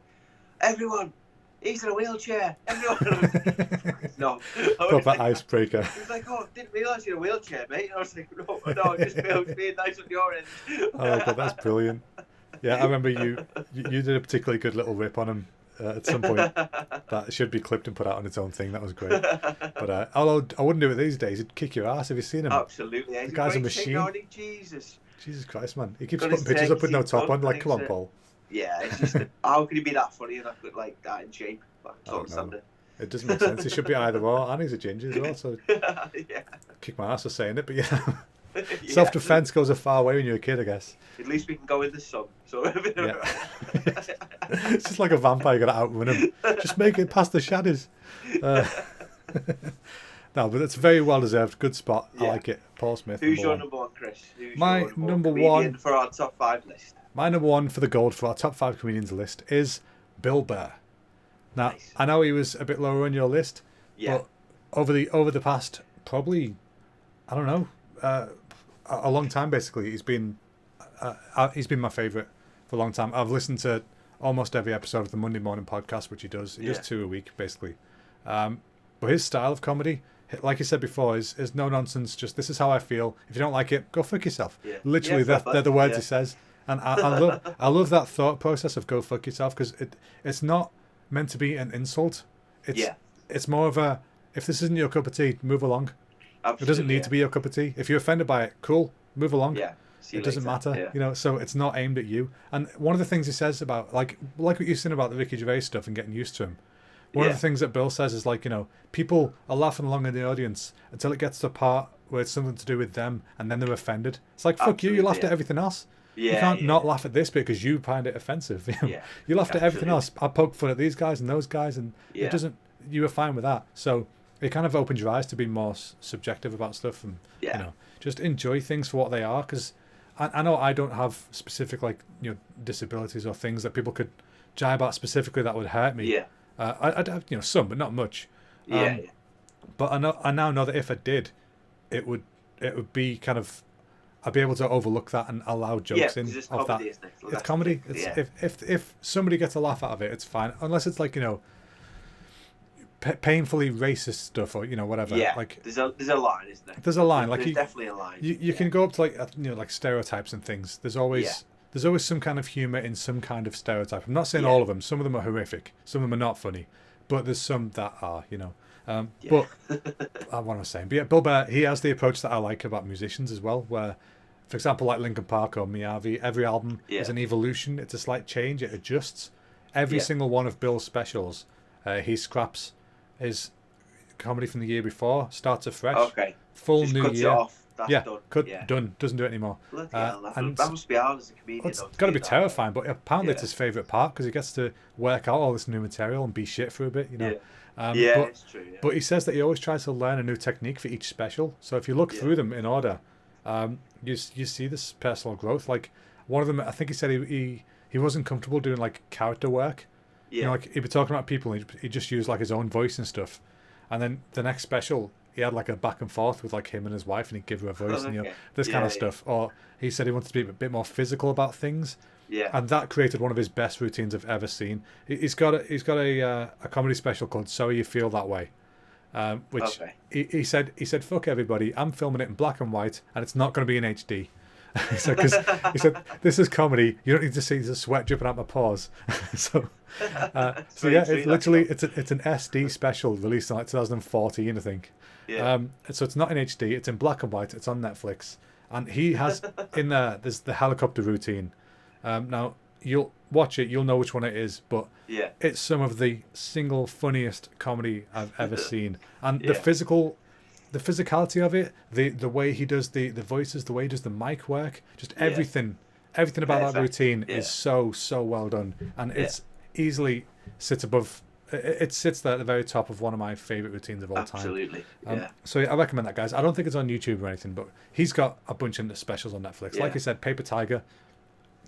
"Everyone, he's in a wheelchair. Everyone." No. Proper icebreaker. He was like, "Oh, didn't realise you're in a wheelchair, mate." And I was like, "No, just being nice on your end." Oh, but that's brilliant. Yeah, I remember you did a particularly good little rip on him at some point. That should be clipped and put out on its own thing. That was great. But although I wouldn't do it these days, he'd kick your ass. Have you seen him? Absolutely. The guy's a machine. Jesus Christ, man. He keeps putting pictures up with no top on. Like, come on, Paul. Yeah, it's just how can he be that funny and like that in shape? It doesn't make sense. It should be either or. And he's a ginger as well, so yeah. Kick my ass for saying it, but yeah. Self-defense goes a far way when you're a kid, I guess. At least we can go in the sun. So yeah. It's just like a vampire, you got to outrun him. Just make it past the shadows. No, but it's very well deserved. Good spot. I like it. Paul Smith. Who's your number one, Chris? My number one for our top 5 list. My number one for the gold for our top 5 comedians list is Bill Burr. Now, nice. I know he was a bit lower on your list, but over the past probably, I don't know, a long time basically, he's been my favourite for a long time. I've listened to almost every episode of the Monday Morning Podcast, which he does. He does 2 a week basically. But his style of comedy, like you said before, is no nonsense. Just this is how I feel. If you don't like it, go fuck yourself. Yeah. Literally, they're the words he says. And I love that thought process of go fuck yourself, because it's not meant to be an insult. It's more of a, if this isn't your cup of tea, move along. Absolutely, it doesn't need to be your cup of tea. If you're offended by it, cool, move along. Yeah, it doesn't matter, so it's not aimed at you. And one of the things he says about, like what you've seen about the Ricky Gervais stuff and getting used to him, one of the things that Bill says is like, people are laughing along in the audience until it gets to the part where it's something to do with them, and then they're offended. It's like, fuck you laughed at everything else. You can't not laugh at this bit because you find it offensive. You laughed at everything else. I poked fun at these guys and those guys, and it doesn't. You were fine with that. So it kind of opens your eyes to be more subjective about stuff, and just enjoy things for what they are. Because I know I don't have specific disabilities or things that people could jibe at specifically that would hurt me. I'd have some, but not much. But I now know that if I did, it would be kind of, I'd be able to overlook that and allow jokes in of that. It's comedy. If somebody gets a laugh out of it, it's fine. Unless it's like painfully racist stuff or whatever. Yeah. Like there's a line, isn't there? There's a line. There's definitely a line. You can go up to like stereotypes and things. There's always some kind of humor in some kind of stereotype. I'm not saying all of them. Some of them are horrific. Some of them are not funny. But there's some that are. But what am I saying? But yeah, Bill Burr, he has the approach that I like about musicians as well, where, for example, like Linkin Park or Miyavi, every album is an evolution. It's a slight change. It adjusts. Every single one of Bill's specials, he scraps his comedy from the year before, starts afresh. Okay. Full just new cuts year. It off. That's done. Doesn't do it anymore. And that must be hard as a comedian. It's got to be terrifying, but apparently it's his favourite part because he gets to work out all this new material and be shit for a bit, it's true. Yeah. But he says that he always tries to learn a new technique for each special. So if you look through them in order, you see this personal growth. Like one of them, I think he said he wasn't comfortable doing like character work. Yeah. Like he'd be talking about people and he'd just use like his own voice and stuff. And then the next special, he had like a back and forth with like him and his wife, and he'd give her a voice and this kind of stuff. Or he said he wanted to be a bit more physical about things. Yeah. And that created one of his best routines I've ever seen. He's got a comedy special called "So You Feel That Way," which he said fuck everybody. I'm filming it in black and white, and it's not going to be in HD. he said this is comedy. You don't need to see the sweat dripping out my pores. It's literally it's an SD special released in like 2014, I think. Yeah. So it's not in HD. It's in black and white. It's on Netflix, and he has in there's the helicopter routine. Now you'll watch it, you'll know which one it is, but it's some of the single funniest comedy I've ever seen, and the physicality of it, the way he does the voices, the way he does the mic work, just everything about that routine is so well done, and it's easily sits above. It sits there at the very top of one of my favorite routines of all time. Absolutely. So I recommend that, guys. I don't think it's on YouTube or anything, but he's got a bunch of specials on Netflix. Like you said, Paper Tiger.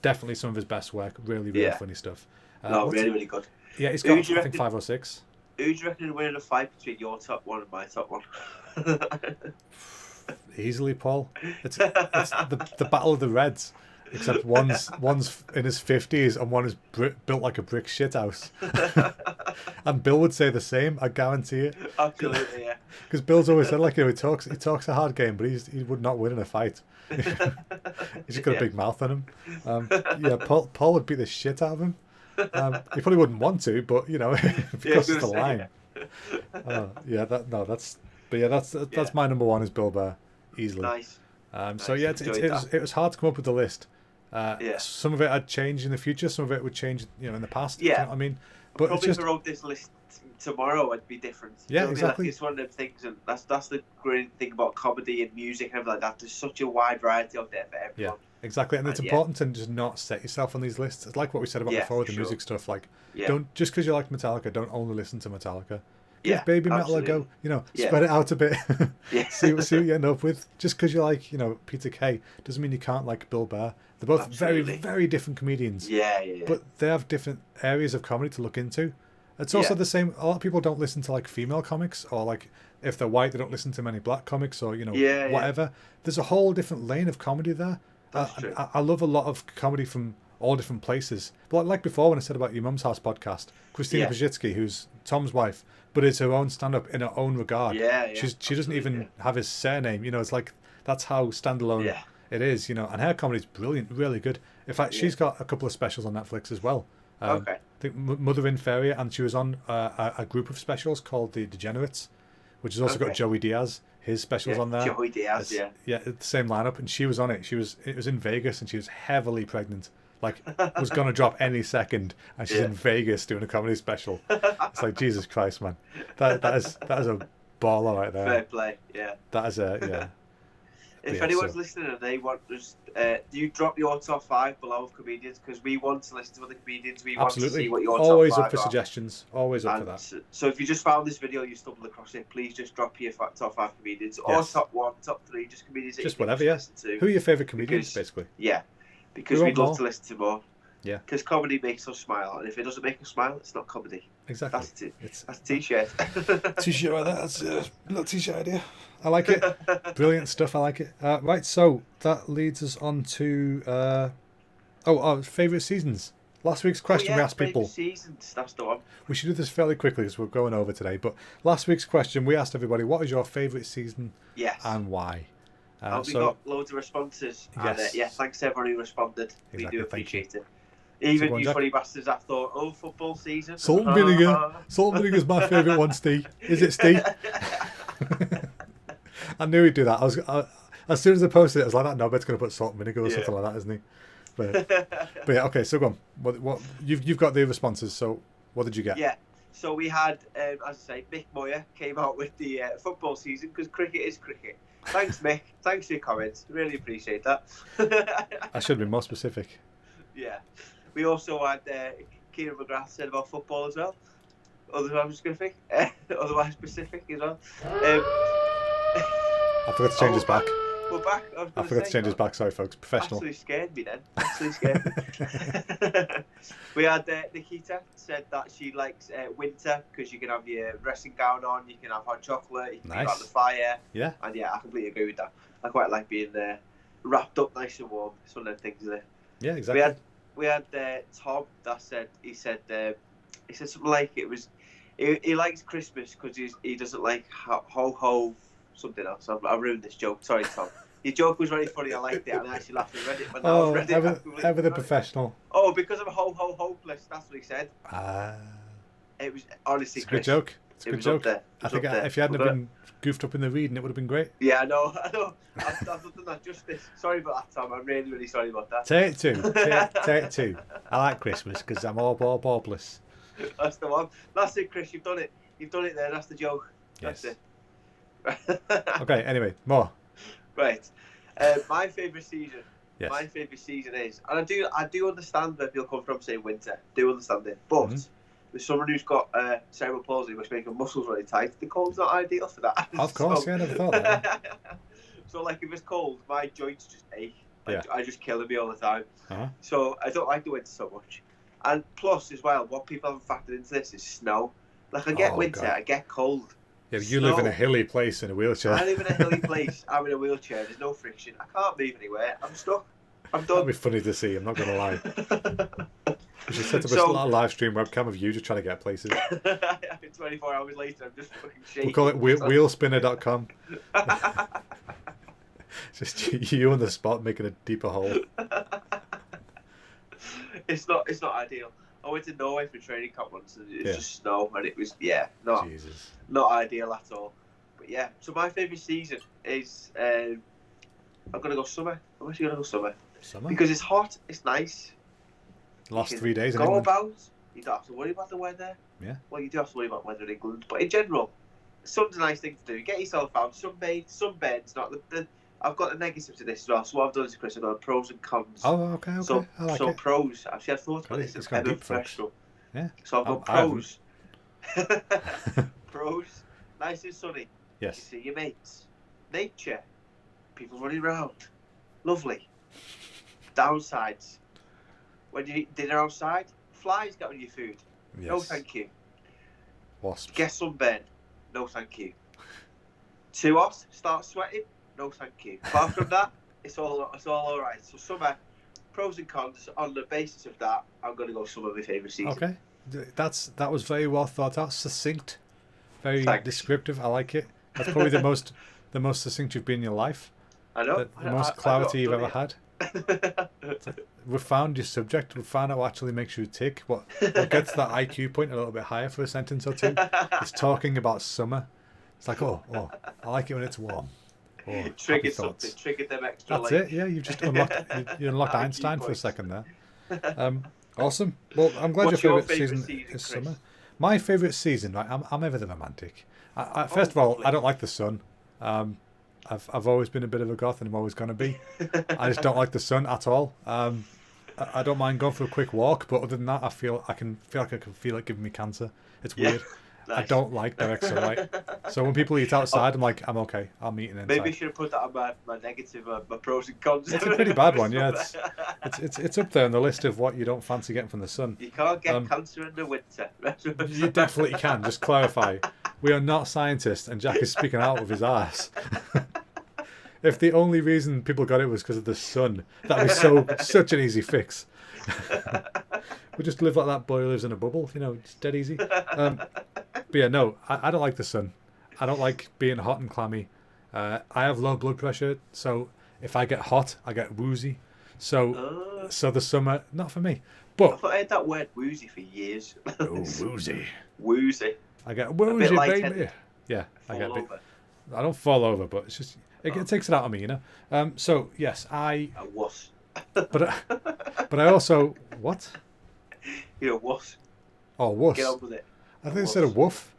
definitely some of his best work. Really, really funny stuff. Really, really good. Yeah, he's got, I think, 5 or 6. Who do you reckon will win in a fight between your top one and my top one? Easily, Paul. It's the battle of the Reds. Except one's in his 50s and one is built like a brick shithouse. And Bill would say the same, I guarantee it. Absolutely, yeah. Because Bill's always said, like, he talks a hard game, but he would not win in a fight. He's just got a big mouth on him. Paul would beat the shit out of him. He probably wouldn't want to, but because it's the line. That's my number one is Bill Burr, easily. Nice. So yeah, it was hard to come up with the list. Some of it I'd change in the future, some of it would change, in the past. Yeah. You know what I mean, but probably it's if I wrote this list tomorrow, it'd be different. Yeah, exactly. Like, it's one of them things, and that's the great thing about comedy and music and everything like that. There's such a wide variety out there for everyone. Yeah, exactly, and it's important to just not set yourself on these lists. It's like what we said about before with the music stuff. Like, don't just because you like Metallica, don't only listen to Metallica. Give baby metal a go. Spread it out a bit. see what you end up with. Just because you like, Peter Kay doesn't mean you can't like Bill Burr. They're both very, very different comedians. Yeah. But they have different areas of comedy to look into. It's also the same. A lot of people don't listen to like female comics, or like if they're white, they don't listen to many black comics, or whatever. There's a whole different lane of comedy there. That's true. I love a lot of comedy from all different places. But like before when I said about your Mum's House podcast, Christina Pajitsky, who's Tom's wife, but it's her own stand-up in her own regard. She doesn't even have his surname. It's like that's how standalone it is. And her comedy's brilliant, really good. In fact, she's got a couple of specials on Netflix as well. I think Mother Inferior, and she was on a group of specials called The Degenerates, which has also got Joey Diaz. His specials on there. Joey Diaz, the same lineup, and she was on it. It was in Vegas, and she was heavily pregnant. Like, was gonna drop any second, and she's in Vegas doing a comedy special. It's like, Jesus Christ, man, that is a baller right there. Fair play, That is a If anyone's listening and they want us, do you drop your top 5 below of comedians? Because we want to listen to other comedians. We want to see what your always top 5 up for are. Suggestions. Always up for that. So if you just found this video, you stumbled across it, please just drop your top 5 comedians, or top 1, top 3, just comedians that just you whatever. listen to. Who are your favourite comedians, basically? Yeah, because we'd love to listen to more. Yeah. Because comedy makes us smile, and if it doesn't make us smile, it's not comedy. Exactly. That's a t-shirt. T-shirt like that. That's a little t-shirt idea. I like it. Brilliant stuff. I like it. Right, so that leads us on to our favourite seasons. Last week's question we asked people. Seasons, that's the one. We should do this fairly quickly because we're going over today. But last week's question, we asked everybody, what is your favourite season and why? We got loads of responses. Yes. And, thanks to everyone who responded. Exactly, we do appreciate it. Even you funny bastards that thought, football season. Salt and vinegar. Salt and vinegar is my favourite one, Steve. Is it, Steve? I knew he'd do that. As soon as I posted it, I was like, that knobhead's going to put salt and vinegar or something like that, isn't he? But yeah, okay, so go on. What you've got the responses, so what did you get? Yeah, so we had, as I say, Mick Moyer came out with the football season, because cricket is cricket. Thanks, Mick. Thanks for your comments. Really appreciate that. I should have been more specific. Yeah. We also had Kieran McGrath said about football as well. Otherwise specific. As well. I forgot to change his back. We're back. I forgot to change his back. Sorry, folks. Professional. Actually scared me then. We had Nikita said that she likes winter because you can have your dressing gown on, you can have hot chocolate, you can be on the fire. Yeah. And I completely agree with that. I quite like being wrapped up nice and warm. It's one of them things, isn't it? Yeah, exactly. We had Tom that said he said something like it was he likes Christmas because he doesn't like ho something else. I ruined this joke. Sorry, Tom. Your joke was very funny. I liked it, and I actually laughed and read it. But now I've read it. Ever the professional. Oh, because I'm hopeless. That's what he said. It was honestly. It's a good joke. It's a good joke. I think if you hadn't been goofed up in the reading, it would have been great. Yeah, I know. I've done that justice. Sorry about that, Tom. I'm really, really sorry about that. Take two. Take two. I like Christmas because I'm all baubless. That's the one. That's it, Chris. You've done it. You've done it there. That's the joke. That's it. Okay, anyway, more. Right. My favourite season. Yes. My favourite season is, and I do understand where people come from saying winter. Do understand it. But with someone who's got cerebral palsy, which makes their muscles really tight, the cold's not ideal for that. Of course, I never thought that. So, like, if it's cold, my joints just ache. Like, Yeah. I just killing me all the time. Uh-huh. So I don't like the winter so much. And plus, as well, what people haven't factored into this is snow. Like, I get winter, God. I get cold. Yeah, you live in a hilly place in a wheelchair. I live in a hilly place. I'm in a wheelchair. There's no friction. I can't move anywhere. I'm stuck. I'm done. That'd be funny to see. I'm not going to lie. We should set up a live stream webcam of you just trying to get places. 24 hours later, I'm just fucking shaking. We'll call it wheelspinner.com. Just you on the spot making a deeper hole. It's not ideal. I went to Norway for training camp once, and it was just snow, and it was not ideal at all. But yeah, so my favourite season is I'm gonna go summer. I'm actually gonna go summer. Summer? Because it's hot, it's nice. Last 3 days in Go England. about. You don't have to worry about the weather. Yeah. Well, you do have to worry about weather in England, but in general, sun's a nice thing to do. Get yourself out, sunbathe. Sunbathing's not the I've got the negatives to this as well. So what I've done is, Chris, I've got pros and cons. Oh, okay. I like it. Pros. Actually, I've thought about this It's as got ever deep, folks. professional. Yeah. So I've got pros. Pros. Nice and sunny. Yes. You see your mates. Nature. People running around. Lovely. Downsides. When you eat dinner outside, flies get on your food. Yes. No, thank you. Wasps. Get sunburn. No, thank you. Too hot, start sweating. No, thank you. Apart from that, it's all alright. So summer, pros and cons. On the basis of that, I'm going to go summer, my favourite season. Okay, that was very well thought out, succinct, very descriptive. I like it. That's probably the most succinct you've been in your life. I know. The most clarity you've ever had. We've found your subject. We've found out what actually makes you tick. What gets that IQ point a little bit higher for a sentence or two. It's talking about summer. It's like, oh, I like it when it's warm. Oh, triggered something. Triggered them extra. That's it. Yeah, you've just unlocked Einstein for a second there. Awesome. Well, I'm glad your favourite season is summer. My favourite season, right? I'm ever the romantic. First of all, lovely. I don't like the sun. I've always been a bit of a goth, and I'm always going to be. I just don't like the sun at all. I don't mind going for a quick walk, but other than that, I feel like I can feel it giving me cancer. It's weird. Nice. I don't like direct sunlight. So when people eat outside, I'm like, I'm okay. I'm eating inside. Maybe I should have put that on my negative, my pros and cons. It's a pretty bad one, yeah. It's up there on the list of what you don't fancy getting from the sun. You can't get cancer in the winter. You definitely can. Just clarify. We are not scientists, and Jack is speaking out of his ass. If the only reason people got it was because of the sun, that'd be such an easy fix. We just live like that boy who lives in a bubble, it's dead easy. But yeah, no, I don't like the sun. I don't like being hot and clammy. I have low blood pressure, so if I get hot, I get woozy. So the summer, not for me. But I thought I had that word woozy for years. Oh, woozy. Woozy. I get woozy, baby. Yeah, I get a bit. I don't fall over, but it's just it takes it out of me, So yes, A wuss. But I also what? You're a wuss. Oh, wuss. Get on with it. I think you said a woof.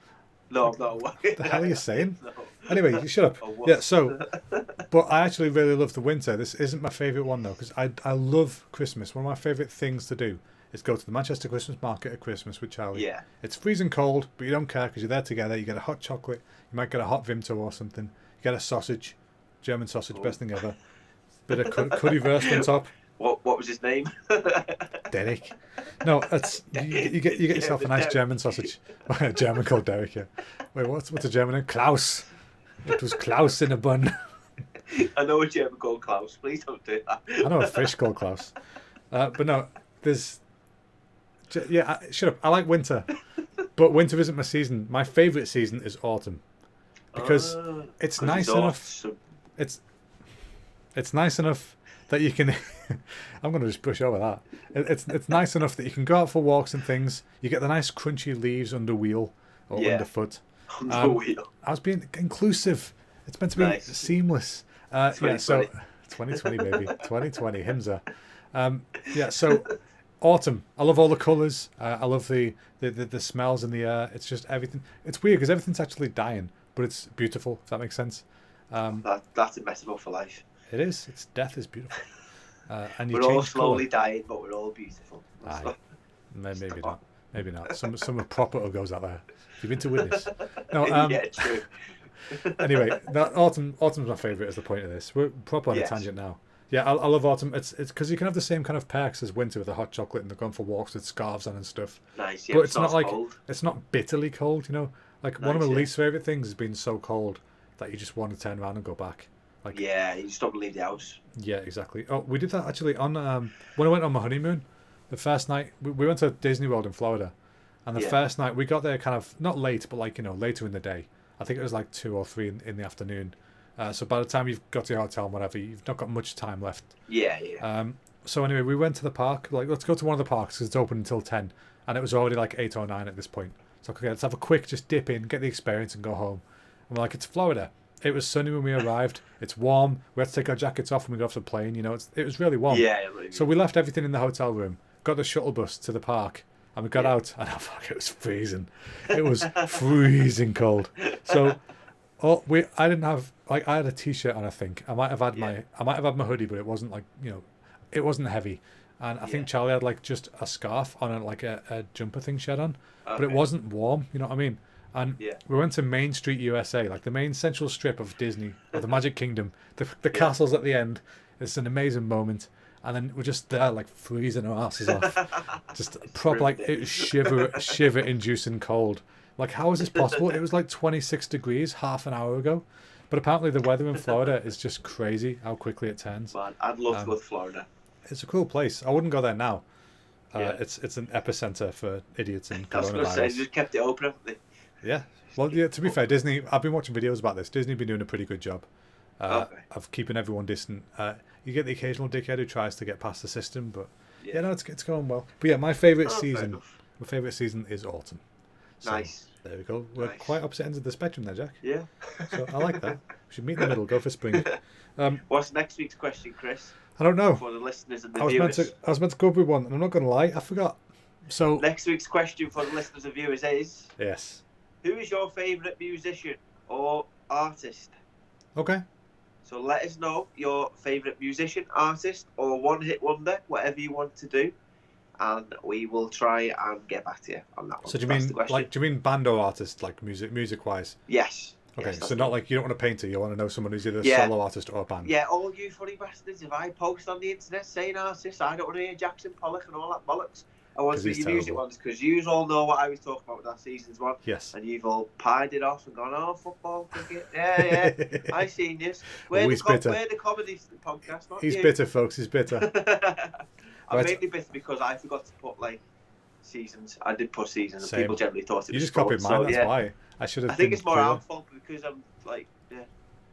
No, I'm not a wuss. The hell are you saying? No. Anyway, you shut up. Yeah, so, but I actually really love the winter. This isn't my favourite one though, because I love Christmas. One of my favourite things to do is go to the Manchester Christmas market at Christmas with Charlie. Yeah. It's freezing cold, but you don't care because you're there together. You get a hot chocolate. You might get a hot Vimto or something. You get a sausage, German sausage, best thing ever. Bit of currywurst on top. What was his name? Derek. No, it's you get yourself a nice German sausage. A German called Derek. Yeah. Wait, what's a German name? Klaus. It was Klaus in a bun. I know a German called Klaus. Please don't do that. I know a fish called Klaus. But no, there's. Yeah, shut up. I like winter, but winter isn't my season. My favourite season is autumn, because it's nice enough. It's nice enough that you can. I'm going to just brush over that. It's nice enough that you can go out for walks and things. You get the nice crunchy leaves under wheel or underfoot. Under wheel. I was being inclusive. It's meant to be seamless. Yeah, so 2020 baby, 2020 Himza. Yeah, so autumn. I love all the colours. I love the smells in the air. It's just everything. It's weird because everything's actually dying, but it's beautiful. If that makes sense. That's a metaphor for life. It is. It's death is beautiful. And we're all slowly dying, but we're all beautiful. Maybe not. Maybe not. Some proper goes out there. You've been to witness. No. Yeah, true. Anyway, autumn's my favourite. Is the point of this? We're proper on a tangent now. Yeah, I love autumn. It's because you can have the same kind of perks as winter with the hot chocolate and they're going for walks with scarves on and stuff. Nice, yeah. But it's not like cold. it's not bitterly cold, you know. Like one of my least favorite things has been so cold that you just want to turn around and go back. Like yeah, you just don't leave the house. Yeah, exactly. Oh, we did that actually on when I went on my honeymoon. The first night we went to Disney World in Florida, and the first night we got there kind of not late, but like later in the day. I think it was like 2 or 3 in the afternoon. So by the time you've got to your hotel and whatever, you've not got much time left. Yeah, yeah. So anyway, we went to the park. Like, let's go to one of the parks because it's open until 10, and it was already like 8 or 9 at this point. So okay, let's have a quick just dip in, get the experience, and go home. And we're like, it's Florida. It was sunny when we arrived. It's warm. We had to take our jackets off when we got off the plane. It was really warm. Yeah, really. So we left everything in the hotel room, got the shuttle bus to the park, and we got out, and it was freezing. It was freezing cold. So I didn't have I had a t-shirt on. I think I might have had my hoodie, but it wasn't like it wasn't heavy. And I think Charlie had like just a scarf on and like a jumper thing she had on, but it wasn't warm. You know what I mean? And we went to Main Street, USA, like the main central strip of Disney, of the Magic Kingdom. The castle's at the end. It's an amazing moment. And then we're just there, like freezing our asses off. Just proper, like it was shiver-inducing cold. Like, how is this possible? It was like 26 degrees half an hour ago. But apparently the weather in Florida is just crazy how quickly it turns. Man, I'd love to go to Florida. It's a cool place. I wouldn't go there now. It's an epicenter for idiots and coronavirus. I was going to say, they just kept it open, haven't they? Yeah. Well, yeah, to be fair, Disney, I've been watching videos about this. Disney have been doing a pretty good job of keeping everyone distant. You get the occasional dickhead who tries to get past the system, but it's going well. But yeah, my favourite season is autumn. So, nice. There we go. We're quite opposite ends of the spectrum there, Jack. Yeah. So I like that. We should meet in the middle, go for spring. What's next week's question, Chris? I don't know. For the listeners and the viewers. I was meant to go with one, and I'm not going to lie, I forgot. So next week's question for the listeners and viewers is... Yes. Who is your favourite musician or artist? Okay. So let us know your favourite musician, artist, or one-hit wonder, whatever you want to do, and we will try and get back to you on that one. So do you mean band or artist, like music-wise? Yes. Okay, so not like you don't want a painter, you want to know someone who's either a solo artist or a band. Yeah, all you funny bastards, if I post on the internet saying artist, I don't want to hear Jackson Pollock and all that bollocks. I want to see your music ones, because you all know what I was talking about with that season's one. Yes. And you've all pied it off and gone, oh, football, cricket. Yeah, I seen this. We're the comedy podcast, not He's you. bitter, folks, he's bitter. I'm mainly bitter because I forgot to put, like, seasons. I did put seasons, and people generally thought it was You just copied mine, that's why. I think it's more our fault because I'm, like,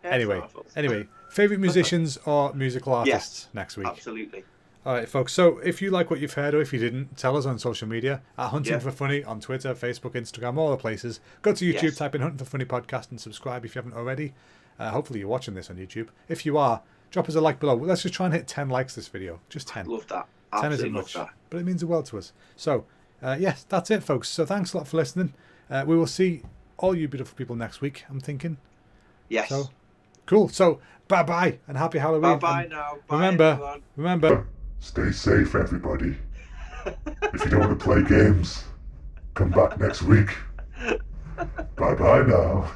Anyway, favourite musicians or musical artists next week? Absolutely. All right, folks. So if you like what you've heard, or if you didn't, tell us on social media at Hunting for Funny on Twitter, Facebook, Instagram, all the places. Go to YouTube, type in Hunting for Funny podcast, and subscribe if you haven't already. Hopefully you're watching this on YouTube. If you are, drop us a like below. Let's just try and hit 10 likes this video. Just 10. Love that. 10 isn't much, but it means the world to us. So yes, that's it, folks. So thanks a lot for listening. We will see all you beautiful people next week, I'm thinking. Yes. So cool. So bye-bye and happy Halloween. Bye-bye now. Bye, remember. Stay safe, everybody. If you don't want to play games, come back next week. Bye-bye now.